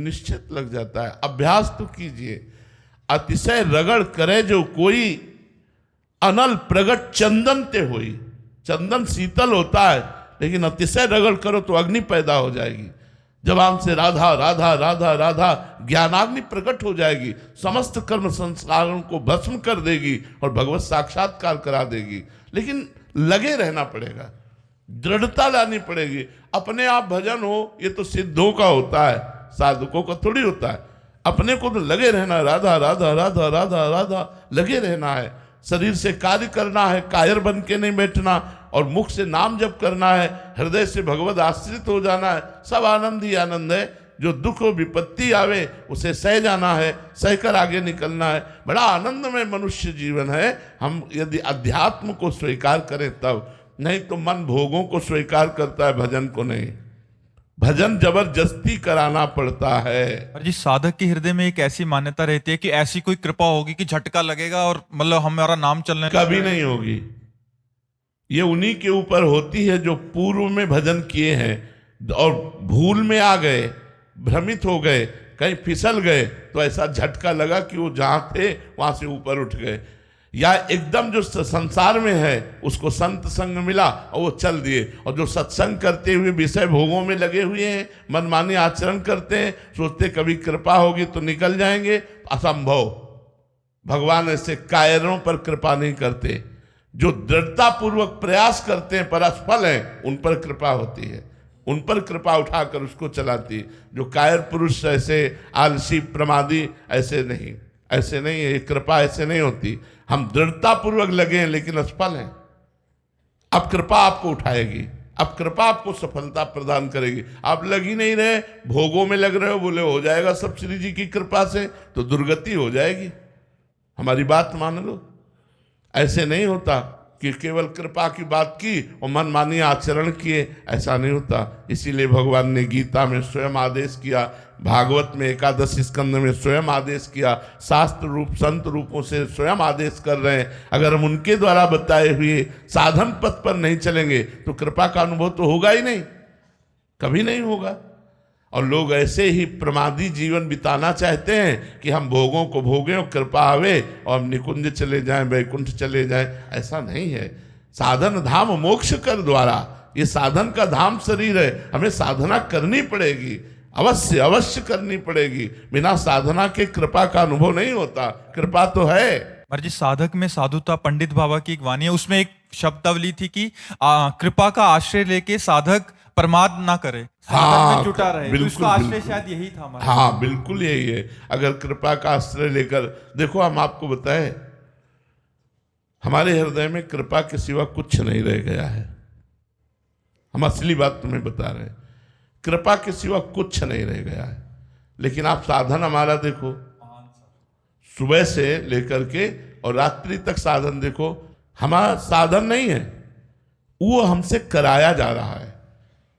निश्चित लग जाता है। अभ्यास तो कीजिए। अतिशय रगड़ करे जो कोई, अनल प्रगट चंदन ते होई। चंदन शीतल होता है, लेकिन अतिशय रगड़ करो तो अग्नि पैदा हो जाएगी। जबान से राधा राधा राधा राधा ज्ञानाग्नि प्रकट हो जाएगी, समस्त कर्म संस्कारों को भस्म कर देगी और भगवत साक्षात्कार करा देगी। लेकिन लगे रहना पड़ेगा, दृढ़ता लानी पड़ेगी। अपने आप भजन हो ये तो सिद्धों का होता है, साधकों का थोड़ी होता है। अपने को तो लगे रहना, राधा राधा राधा राधा राधा लगे रहना है। शरीर से कार्य करना है, कायर बन के नहीं बैठना, और मुख से नाम जप करना है, हृदय से भगवत आश्रित हो जाना है। सब आनंद ही आनंद है। जो दुख और विपत्ति आवे उसे सह जाना है, सहकर आगे निकलना है। बड़ा आनंदमय मनुष्य जीवन है। हम यदि अध्यात्म को स्वीकार करें तब, नहीं तो मन भोगों को स्वीकार करता है, भजन को नहीं। भजन जबरदस्ती कराना पड़ता है। और जी, साधक के हृदय में एक ऐसी मान्यता रहती है कि ऐसी कोई कृपा होगी कि झटका लगेगा और मतलब हमारा नाम चलने कभी नहीं होगी। ये उन्हीं के ऊपर होती है जो पूर्व में भजन किए हैं और भूल में आ गए, भ्रमित हो गए, कहीं फिसल गए, तो ऐसा झटका लगा कि वो जहां थे वहां से ऊपर उठ गए। या एकदम जो संसार में है उसको संत संग मिला और वो चल दिए, और जो सत्संग करते हुए विषय भोगों में लगे हुए हैं, मनमानी आचरण करते हैं, सोचते कभी कृपा होगी तो निकल जाएंगे, असंभव। भगवान ऐसे कायरों पर कृपा नहीं करते। जो दृढ़ता पूर्वक प्रयास करते हैं पर असफल हैं, उन पर कृपा होती है, उन पर कृपा उठाकर उसको चलाती है। जो कायर पुरुष ऐसे आलसी प्रमादी ऐसे नहीं, ऐसे नहीं है। कृपा ऐसे नहीं होती। हम दृढ़ता पूर्वक लगे हैं लेकिन असफल हैं। अब कृपा आपको उठाएगी, अब कृपा आपको सफलता प्रदान करेगी। आप लग ही नहीं रहे, भोगों में लग रहे हो, बोले हो जाएगा सब श्री जी की कृपा से, तो दुर्गति हो जाएगी। हमारी बात मान लो। ऐसे नहीं होता कि केवल कृपा की बात की और मनमानी आचरण किए, ऐसा नहीं होता। इसीलिए भगवान ने गीता में स्वयं आदेश किया, भागवत में 11 स्कंद में स्वयं आदेश किया, शास्त्र रूप संत रूपों से स्वयं आदेश कर रहे हैं। अगर हम उनके द्वारा बताए हुए साधन पथ पर नहीं चलेंगे तो कृपा का अनुभव तो होगा ही नहीं, कभी नहीं होगा। और लोग ऐसे ही प्रमादी जीवन बिताना चाहते हैं कि हम भोगों को भोगें और कृपा आवे और हम निकुंज चले जाएं, वैकुंठ चले जाएं। ऐसा नहीं है। साधन धाम मोक्ष कर द्वारा, ये साधन का धाम शरीर है। हमें साधना करनी पड़ेगी, अवश्य अवश्य करनी पड़ेगी। बिना साधना के कृपा का अनुभव नहीं होता। कृपा तो है। महाराज जी, साधक में साधुता, पंडित बाबा की एक वाणी है, उसमें एक शब्दावली थी कि कृपा का आश्रय लेके साधक प्रमाद ना करे, साधक में जुटा रहे। तो इसका आश्रय शायद यही था हमारा। हाँ, बिल्कुल यही है। अगर कृपा का आश्रय लेकर देखो, हम आपको बताएं, हमारे हृदय में कृपा के सिवा कुछ नहीं रह गया है। हम असली बात तुम्हें बता रहे हैं, कृपा के सिवा कुछ नहीं रह गया है। लेकिन आप साधन हमारा देखो, सुबह से लेकर के और रात्रि तक साधन देखो। हमारा साधन नहीं है, वो हमसे कराया जा रहा है।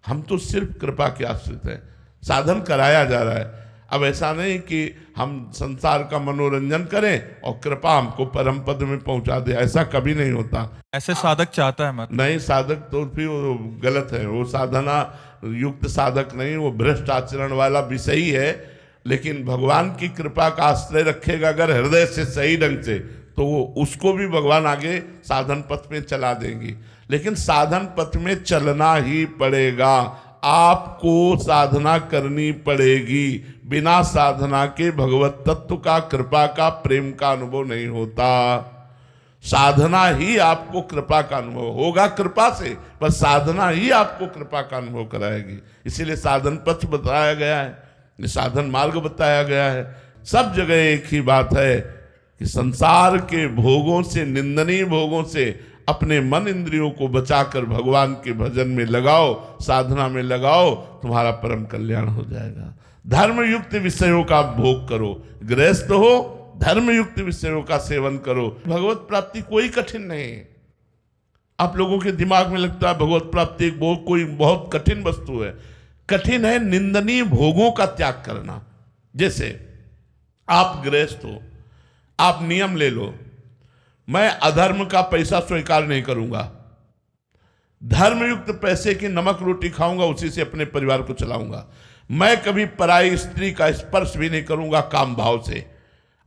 हम तो सिर्फ कृपा के आश्रित हैं, साधन कराया जा रहा है। अब ऐसा नहीं कि हम संसार का मनोरंजन करें और कृपा हमको परम पद में पहुंचा दे, ऐसा कभी नहीं होता। ऐसे साधक चाहता है मतलब नहीं, साधक तो फिर वो गलत है, वो साधना युक्त साधक नहीं, वो भ्रष्ट आचरण वाला विषयी है। लेकिन भगवान की कृपा का आश्रय रखेगा अगर हृदय से सही ढंग से, तो वो उसको भी भगवान आगे साधन पथ में चला देंगी। लेकिन साधन पथ में चलना ही पड़ेगा, आपको साधना करनी पड़ेगी। बिना साधना के भगवत तत्व का, कृपा का, प्रेम का अनुभव नहीं होता। साधना ही आपको कृपा का अनुभव होगा, कृपा से, पर साधना ही आपको कृपा का अनुभव कराएगी। इसीलिए साधन पथ बताया गया है, साधन मार्ग बताया गया है। सब जगह एक ही बात है कि संसार के भोगों से, निंदनीय भोगों से अपने मन इंद्रियों को बचाकर भगवान के भजन में लगाओ, साधना में लगाओ, तुम्हारा परम कल्याण हो जाएगा। धर्मयुक्त विषयों का भोग करो, गृहस्थ हो, धर्मयुक्त विषयों का सेवन करो। भगवत प्राप्ति कोई कठिन नहीं है। आप लोगों के दिमाग में लगता है भगवत प्राप्ति एक कोई बहुत कठिन वस्तु है। कठिन है निंदनीय भोगों का त्याग करना। जैसे आप गृहस्थ हो, आप नियम ले लो, मैं अधर्म का पैसा स्वीकार नहीं करूंगा, धर्मयुक्त पैसे की नमक रोटी खाऊंगा, उसी से अपने परिवार को चलाऊंगा। मैं कभी पराई स्त्री का स्पर्श भी नहीं करूंगा काम भाव से,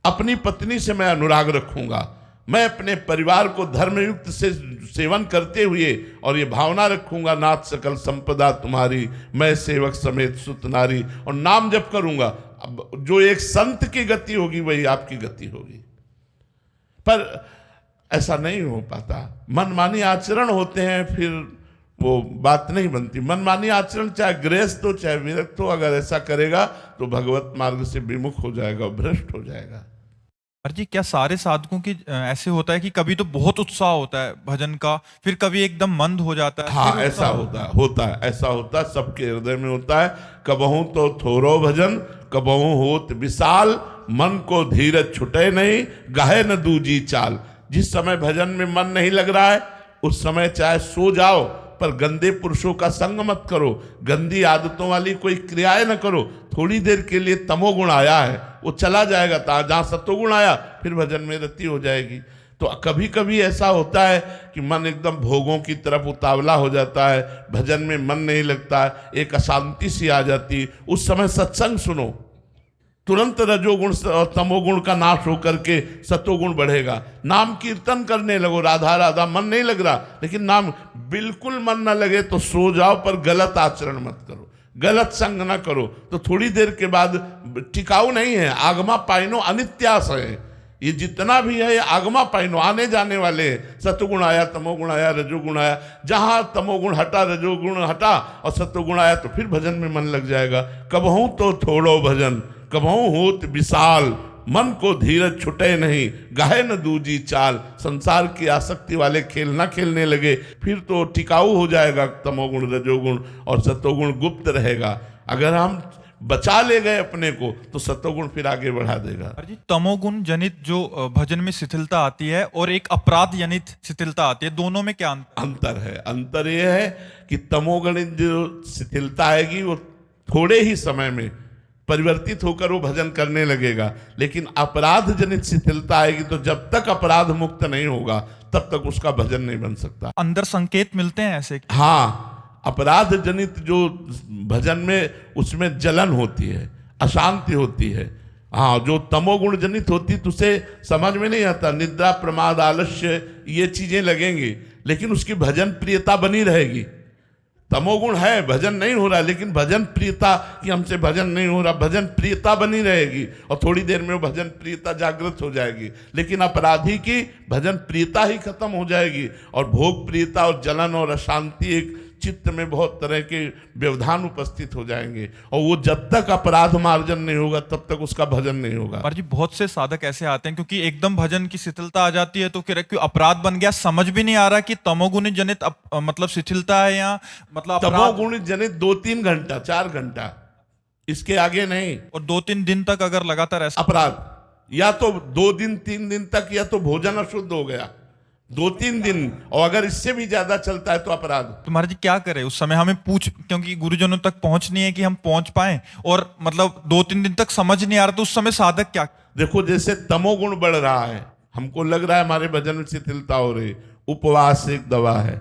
अपनी पत्नी से मैं अनुराग रखूंगा, मैं अपने परिवार को धर्मयुक्त से सेवन करते हुए और ये भावना रखूंगा, नाथ सकल संपदा तुम्हारी, मैं सेवक समेत सुत नारी, और नाम जप करूंगा। अब जो एक संत की गति होगी वही आपकी गति होगी। पर ऐसा नहीं हो पाता, मनमानी आचरण होते हैं, फिर वो बात नहीं बनती। मनमानी आचरण चाहे गृहस्थ हो चाहे विरक्त हो, अगर ऐसा करेगा तो भगवत मार्ग से विमुख हो जाएगा, भ्रष्ट हो जाएगा। जी, क्या सारे साधकों की ऐसे होता है कि कभी तो बहुत उत्साह होता है भजन का, फिर कभी एकदम मंद हो जाता है? हाँ, ऐसा होता है, ऐसा होता है, सबके हृदय में होता है। कबहू तो थोरो भजन, कबहू होत विशाल, मन को धीरज छुटे नहीं, गाहे न दूजी चाल। जिस समय भजन में मन नहीं लग रहा है उस समय चाहे सो जाओ, पर गंदे पुरुषों का संग मत करो, गंदी आदतों वाली कोई क्रियाएं न करो। थोड़ी देर के लिए तमोगुण आया है वो चला जाएगा, जहां सतोगुण आया फिर भजन में रति हो जाएगी। तो कभी कभी ऐसा होता है कि मन एकदम भोगों की तरफ उतावला हो जाता है, भजन में मन नहीं लगता है, एक अशांति सी आ जाती है। उस समय सत्संग सुनो, तुरंत रजोगुण और तमोगुण का नाश होकर के सतोगुण बढ़ेगा। नाम कीर्तन करने लगो, राधा राधा, मन नहीं लग रहा, लेकिन नाम बिल्कुल मन ना लगे तो सो जाओ, पर गलत आचरण मत करो, गलत संग ना करो, तो थोड़ी देर के बाद टिकाऊ नहीं है। आगमा पाइनो अनित्यास है, ये जितना भी है ये आगमा पाइनो, आने जाने वाले हैं। सतोगुण आया, तमोगुण आया, रजोगुण आया, जहां तमोगुण हटा, रजोगुण हटा और सतोगुण आया तो फिर भजन में मन लग जाएगा। कबहू तो थोड़ो भजन, कबहू होत विशाल, मन को धीरज छुटे नहीं, गाहे न दूजी चाल। संसार की आसक्ति वाले खेल ना खेलने लगे, फिर तो टिकाऊ हो जाएगा तमोगुण, रजोगुण, और सतोगुण गुप्त रहेगा। अगर हम बचा ले गए अपने को तो सतोगुण फिर आगे बढ़ा देगा। जी, तमोगुण जनित जो भजन में शिथिलता आती है और एक अपराध जनित शिथिलता आती है, दोनों में क्या अंतर है? अंतर यह है कि तमोगुणित जो शिथिलता आएगी वो थोड़े ही समय में परिवर्तित होकर वो भजन करने लगेगा, लेकिन अपराध जनित शिथिलता आएगी तो जब तक अपराध मुक्त नहीं होगा तब तक उसका भजन नहीं बन सकता। अंदर संकेत मिलते हैं ऐसे? हाँ, अपराध जनित जो भजन में, उसमें जलन होती है, अशांति होती है। हाँ, जो तमोगुण जनित होती तो उसे समझ में नहीं आता, निद्रा, प्रमाद, आलस्य, ये चीजें लगेंगी, लेकिन उसकी भजन प्रियता बनी रहेगी। तमोगुण है, भजन नहीं हो रहा, लेकिन भजन प्रियता कि हमसे भजन नहीं हो रहा, भजन प्रियता बनी रहेगी और थोड़ी देर में वो भजन प्रियता जागृत हो जाएगी। लेकिन अपराधी की भजन प्रियता ही खत्म हो जाएगी और भोग प्रियता और जलन और अशांति, एक चित्त में बहुत तरह के व्यवधान उपस्थित हो जाएंगे, और वो जब तक अपराध मार्जन नहीं होगा तब तक उसका भजन नहीं होगा। पर जी, बहुत से साधक ऐसे आते हैं क्योंकि एकदम भजन की शिथिलता आ जाती है तो फिर क्यों अपराध बन गया, समझ भी नहीं आ रहा कि तमोगुण जनित मतलब शिथिलता है या मतलब तमोगुण जनित 2-3 घंटा 4 घंटा, इसके आगे नहीं। और 2-3 दिन तक अगर लगातार ऐसा अपराध, या तो 2 दिन 3 दिन तक, या तो भोजन अशुद्ध हो गया 2-3 दिन, और अगर इससे भी ज्यादा चलता है तो अपराध। तो महाराज जी क्या करें उस समय? हमें क्योंकि गुरुजनों तक पहुंचनी है कि हम पहुंच पाए, और मतलब 2-3 दिन तक समझ नहीं आ रहा, तो उस समय साधक क्या? देखो, जैसे तमोगुण बढ़ रहा है, हमको लग रहा है हमारे भजन में शिथिलता हो रही, उपवास एक दवा है,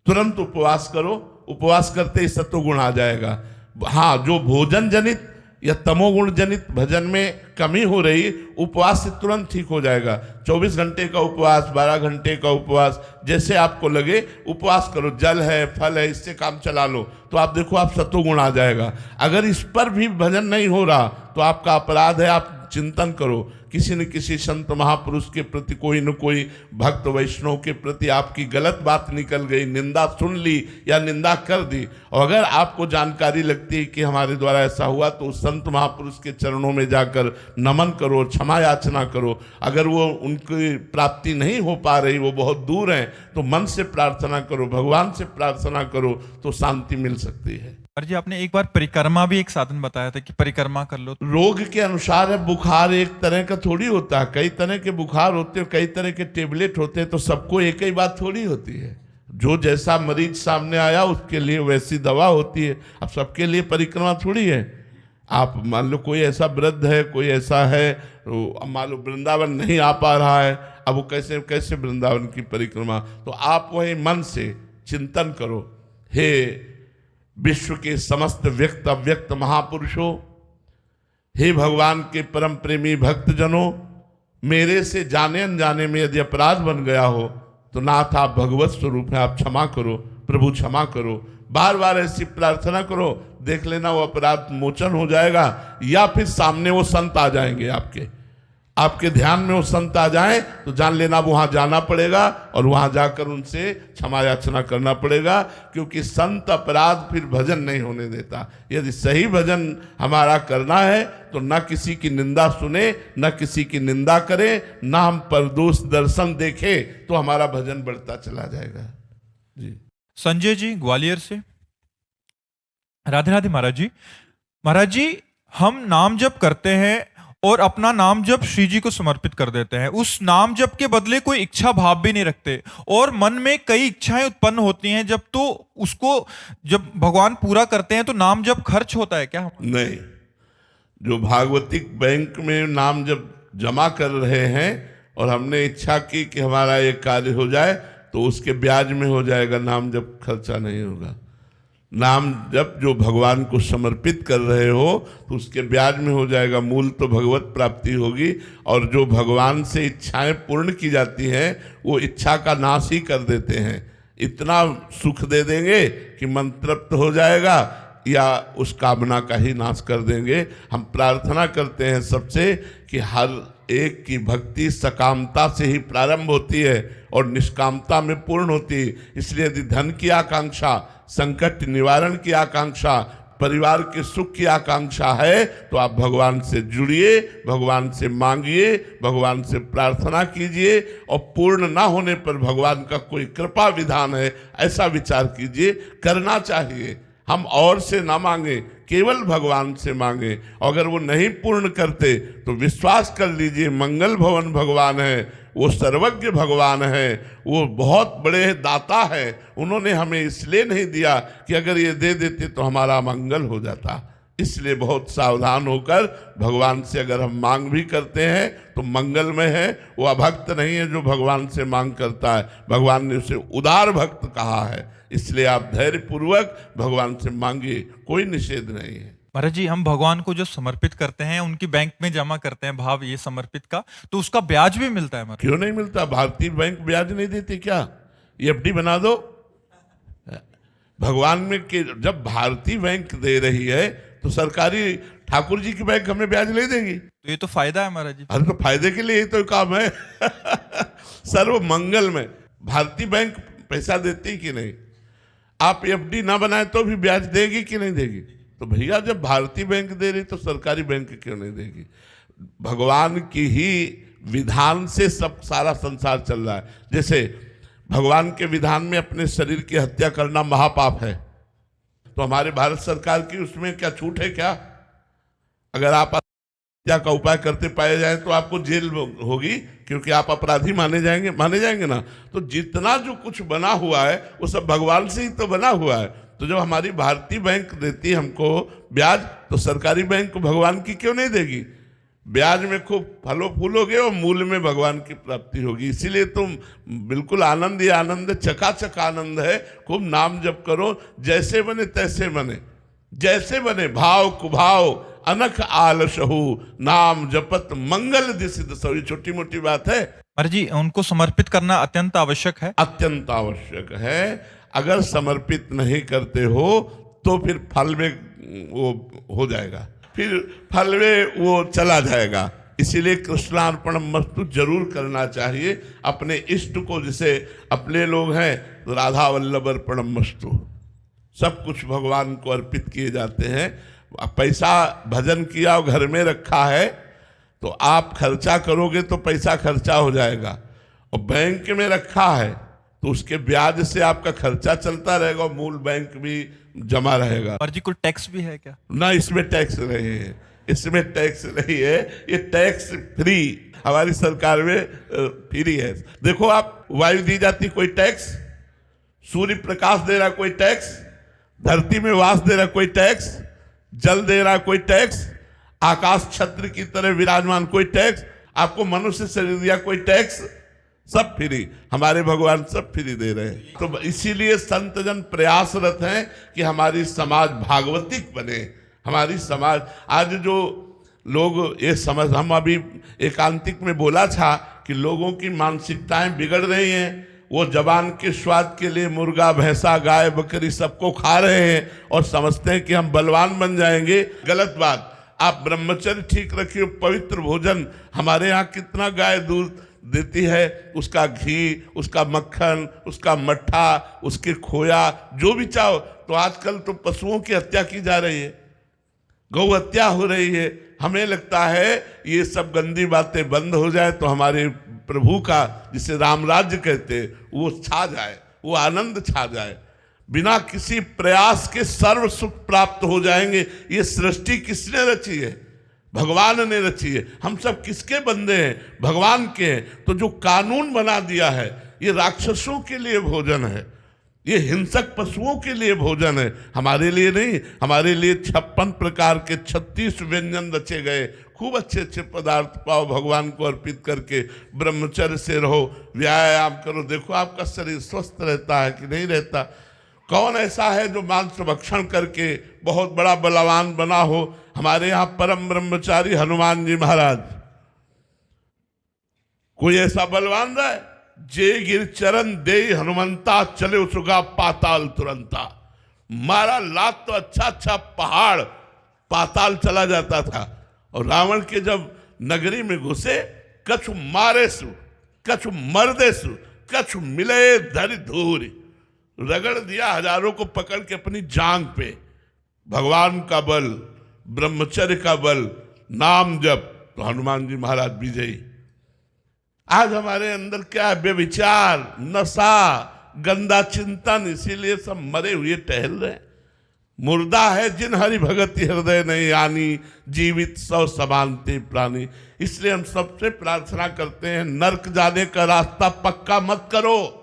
तुरंत उपवास करो, उपवास करते ही सत्वगुण आ जाएगा। हाँ, जो भोजन जनित या तमोगुण जनित भजन में कमी हो रही, उपवास से तुरंत ठीक हो जाएगा। 24 घंटे का उपवास, 12 घंटे का उपवास, जैसे आपको लगे उपवास करो, जल है, फल है, इससे काम चला लो, तो आप देखो आप सत्वगुण आ जाएगा। अगर इस पर भी भजन नहीं हो रहा तो आपका अपराध है, आप चिंतन करो किसी न किसी संत महापुरुष के प्रति, कोई न कोई भक्त वैष्णव के प्रति आपकी गलत बात निकल गई, निंदा सुन ली या निंदा कर दी, और अगर आपको जानकारी लगती है कि हमारे द्वारा ऐसा हुआ, तो उस संत महापुरुष के चरणों में जाकर नमन करो, क्षमा याचना करो। अगर वो उनकी प्राप्ति नहीं हो पा रही, वो बहुत दूर हैं, तो मन से प्रार्थना करो, भगवान से प्रार्थना करो, तो शांति मिल सकती है। जी आपने एक बार परिक्रमा भी एक साधन बताया था कि परिक्रमा कर लो। रोग के अनुसार है, बुखार एक तरह का थोड़ी होता है, कई तरह के बुखार होते हैं, कई तरह के टेबलेट होते हैं, तो सबको एक ही बात थोड़ी होती है। जो जैसा मरीज सामने आया उसके लिए वैसी दवा होती है। अब सबके लिए परिक्रमा थोड़ी है। आप मान लो कोई ऐसा वृद्ध है, कोई ऐसा है, मान लो वृंदावन नहीं आ पा रहा है, अब वो कैसे कैसे वृंदावन की परिक्रमा, तो आप वही मन से चिंतन करो, हे विश्व के समस्त व्यक्त अव्यक्त महापुरुषों, हे भगवान के परम प्रेमी भक्तजनों, मेरे से जाने अनजाने में यदि अपराध बन गया हो तो नाथ आप भगवत स्वरूप है, आप क्षमा करो, प्रभु क्षमा करो। बार बार ऐसी प्रार्थना करो, देख लेना वो अपराध मोचन हो जाएगा, या फिर सामने वो संत आ जाएंगे, आपके ध्यान में वो संत आ जाए तो जान लेना वहां जाना पड़ेगा और वहां जाकर उनसे क्षमा याचना करना पड़ेगा, क्योंकि संत अपराध फिर भजन नहीं होने देता। यदि सही भजन हमारा करना है तो न किसी की निंदा सुने, न किसी की निंदा करे, न हम परदोष दर्शन देखे, तो हमारा भजन बढ़ता चला जाएगा। जी संजय जी ग्वालियर से। राधे राधे महाराज जी। महाराज जी, हम नाम जप करते हैं और अपना नाम जप श्री जी को समर्पित कर देते हैं, उस नाम जप के बदले कोई इच्छा भाव भी नहीं रखते, और मन में कई इच्छाएं उत्पन्न होती हैं, जब तो उसको जब भगवान पूरा करते हैं तो नाम जप खर्च होता है क्या? नहीं, जो भागवतिक बैंक में नाम जब जमा कर रहे हैं और हमने इच्छा की कि हमारा ये कार्य हो जाए, तो उसके ब्याज में हो जाएगा, नाम जब खर्चा नहीं होगा। नाम जब जो भगवान को समर्पित कर रहे हो तो उसके ब्याज में हो जाएगा, मूल तो भगवत प्राप्ति होगी। और जो भगवान से इच्छाएं पूर्ण की जाती हैं वो इच्छा का नाश ही कर देते हैं, इतना सुख दे देंगे कि मन तृप्त हो जाएगा, या उस कामना का ही नाश कर देंगे। हम प्रार्थना करते हैं सबसे कि हर एक की भक्ति सकामता से ही प्रारंभ होती है और निष्कामता में पूर्ण होती है। इसलिए यदि धन की आकांक्षा, संकट निवारण की आकांक्षा, परिवार के सुख की आकांक्षा है, तो आप भगवान से जुड़िए, भगवान से मांगिए, भगवान से प्रार्थना कीजिए, और पूर्ण ना होने पर भगवान का कोई कृपा विधान है ऐसा विचार कीजिए। करना चाहिए, हम और से ना मांगे, केवल भगवान से मांगे। अगर वो नहीं पूर्ण करते तो विश्वास कर लीजिए, मंगल भवन भगवान है, वो सर्वज्ञ भगवान है, वो बहुत बड़े दाता है। उन्होंने हमें इसलिए नहीं दिया कि अगर ये दे देते तो हमारा मंगल हो जाता। इसलिए बहुत सावधान होकर भगवान से अगर हम मांग भी करते हैं तो मंगलमय है। वो अभक्त नहीं है जो भगवान से मांग करता है, भगवान ने उसे उदार भक्त कहा है। इसलिए आप धैर्यपूर्वक भगवान से मांगिए, कोई निषेध नहीं है। महाराज जी, हम भगवान को जो समर्पित करते हैं, उनकी बैंक में जमा करते हैं भाव ये समर्पित का, तो उसका ब्याज भी मिलता है? क्यों नहीं मिलता? भारतीय बैंक ब्याज नहीं देती क्या? एफडी बना दो भगवान में। कि जब भारतीय बैंक दे रही है तो सरकारी ठाकुर जी की बैंक हमें ब्याज ले देगी, तो ये तो फायदा है महाराज जी। अरे तो फायदे के लिए ही तो काम है। सर्व मंगल में भारतीय बैंक पैसा देती कि नहीं? आप एफडी ना बनाए तो भी ब्याज देगी कि नहीं देगी? तो भैया जब भारतीय बैंक दे रही तो सरकारी बैंक क्यों नहीं देगी? भगवान की ही विधान से सब सारा संसार चल रहा है। जैसे भगवान के विधान में अपने शरीर की हत्या करना महापाप है, तो हमारे भारत सरकार की उसमें क्या छूट है क्या? अगर आप हत्या का उपाय करते पाए जाए तो आपको जेल होगी, क्योंकि आप अपराधी माने जाएंगे ना। तो जितना जो कुछ बना हुआ है वो सब भगवान से ही तो बना हुआ है। तो जब हमारी भारतीय बैंक देती हमको ब्याज, तो सरकारी बैंक भगवान की क्यों नहीं देगी? ब्याज में खूब फलो फूलोगे और मूल में भगवान की प्राप्ति होगी। इसीलिए तुम बिल्कुल आनंद ही आनंद, चकाचक आनंद है। खूब नाम जप करो, जैसे बने तैसे बने, जैसे बने भाव कुभाव अनख आलसहु, नाम जपत मंगल दिसिद सो। ये छोटी मोटी बात है महाराज जी, उनको समर्पित करना अत्यंत आवश्यक है। अत्यंत आवश्यक है। अगर समर्पित नहीं करते हो तो फिर फल में वो हो जाएगा, फिर फल में वो चला जाएगा। इसीलिए कृष्णार्पणम मस्तु जरूर करना चाहिए अपने इष्ट को। जैसे अपने लोग हैं तो राधा वल्लभ अर्पणम मस्तु, सब कुछ भगवान को अर्पित किए जाते हैं। पैसा भजन किया और घर में रखा है तो आप खर्चा करोगे तो पैसा खर्चा हो जाएगा, और बैंक में रखा है तो उसके ब्याज से आपका खर्चा चलता रहेगा और मूल बैंक भी जमा रहेगा। और जी कोई टैक्स भी है क्या? ना, इसमें टैक्स नहीं है, इसमें टैक्स नहीं है, ये टैक्स फ्री हमारी सरकार में फ्री है। देखो आप, वायु दी जाती कोई टैक्स, सूर्य प्रकाश दे रहा कोई टैक्स, धरती में वास दे रहा कोई टैक्स, जल दे रहा कोई टैक्स, आकाश छत्र की तरह विराजमान कोई टैक्स, आपको मनुष्य शरीर दिया कोई टैक्स, सब फ्री। हमारे भगवान सब फ्री दे रहे हैं। तो इसीलिए संत जन प्रयासरत हैं कि हमारी समाज भागवतिक बने। हमारी समाज आज जो लोग ये समझ, हम अभी एकांतिक में बोला था कि लोगों की मानसिकताएं बिगड़ रही हैं, वो जबान के स्वाद के लिए मुर्गा भैंसा गाय बकरी सबको खा रहे हैं और समझते हैं कि हम बलवान बन जाएंगे। गलत बात। आप ब्रह्मचर्य ठीक रखिए, पवित्र भोजन। हमारे यहाँ कितना गाय दूध देती है, उसका घी, उसका मक्खन, उसका मट्ठा, उसके खोया, जो भी चाहो। तो आजकल तो पशुओं की हत्या की जा रही है, गौ हत्या हो रही है। हमें लगता है ये सब गंदी बातें बंद हो जाए तो हमारे प्रभु का, जिसे राम राज्य कहते हैं, वो छा जाए, वो आनंद छा जाए। बिना किसी प्रयास के सर्व सुख प्राप्त हो जाएंगे। ये सृष्टि किसने रची है? भगवान ने रची है। हम सब किसके बंदे हैं? भगवान के हैं। तो जो कानून बना दिया है, ये राक्षसों के लिए भोजन है, ये हिंसक पशुओं के लिए भोजन है, हमारे लिए नहीं। हमारे लिए 56 प्रकार के 36 व्यंजन रचे गए। खूब अच्छे अच्छे पदार्थ पाओ, भगवान को अर्पित करके ब्रह्मचर्य से रहो, व्यायाम करो। देखो आपका शरीर स्वस्थ रहता है कि नहीं रहता। कौन ऐसा है जो मांस भक्षण करके बहुत बड़ा बलवान बना हो? हमारे यहाँ परम ब्रह्मचारी हनुमान जी महाराज, कोई ऐसा बलवान रहा है? जे गिर चरण दे हनुमंता, चले उसका पाताल तुरंता। मारा लात तो अच्छा अच्छा पहाड़ पाताल चला जाता था। और रावण के जब नगरी में घुसे, कछु मारे सु, कछु मर्दे सु, कछु मिले धरि धूरी, रगड़ दिया हजारों को पकड़ के अपनी जांग पे। भगवान का बल, ब्रह्मचर्य का बल, नाम जप, तो हनुमान जी महाराज विजयी। आज हमारे अंदर क्या है? व्यभिचार, नशा, गंदा चिंतन, इसीलिए सब मरे हुए टहल रहे। मुर्दा है जिन हरि भगति हृदय नहीं आनी, जीवित सौ समानते प्राणी। इसलिए हम सबसे प्रार्थना करते हैं, नरक जाने का रास्ता पक्का मत करो,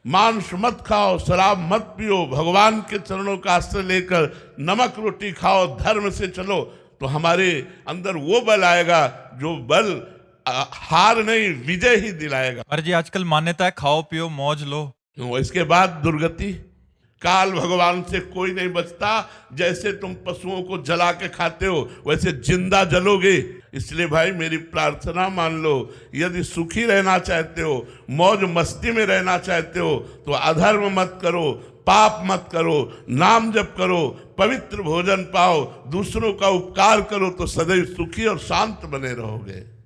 मांस मत खाओ, शराब मत पियो, भगवान के चरणों का आश्रय लेकर नमक रोटी खाओ, धर्म से चलो, तो हमारे अंदर वो बल आएगा जो बल हार नहीं विजय ही दिलाएगा। और जी आजकल मान्यता है खाओ पियो मौज लो, इसके बाद दुर्गति। काल भगवान से कोई नहीं बचता। जैसे तुम पशुओं को जला के खाते हो वैसे जिंदा जलोगे। इसलिए भाई मेरी प्रार्थना मान लो, यदि सुखी रहना चाहते हो, मौज मस्ती में रहना चाहते हो, तो अधर्म मत करो, पाप मत करो, नाम जप करो, पवित्र भोजन पाओ, दूसरों का उपकार करो, तो सदैव सुखी और शांत बने रहोगे।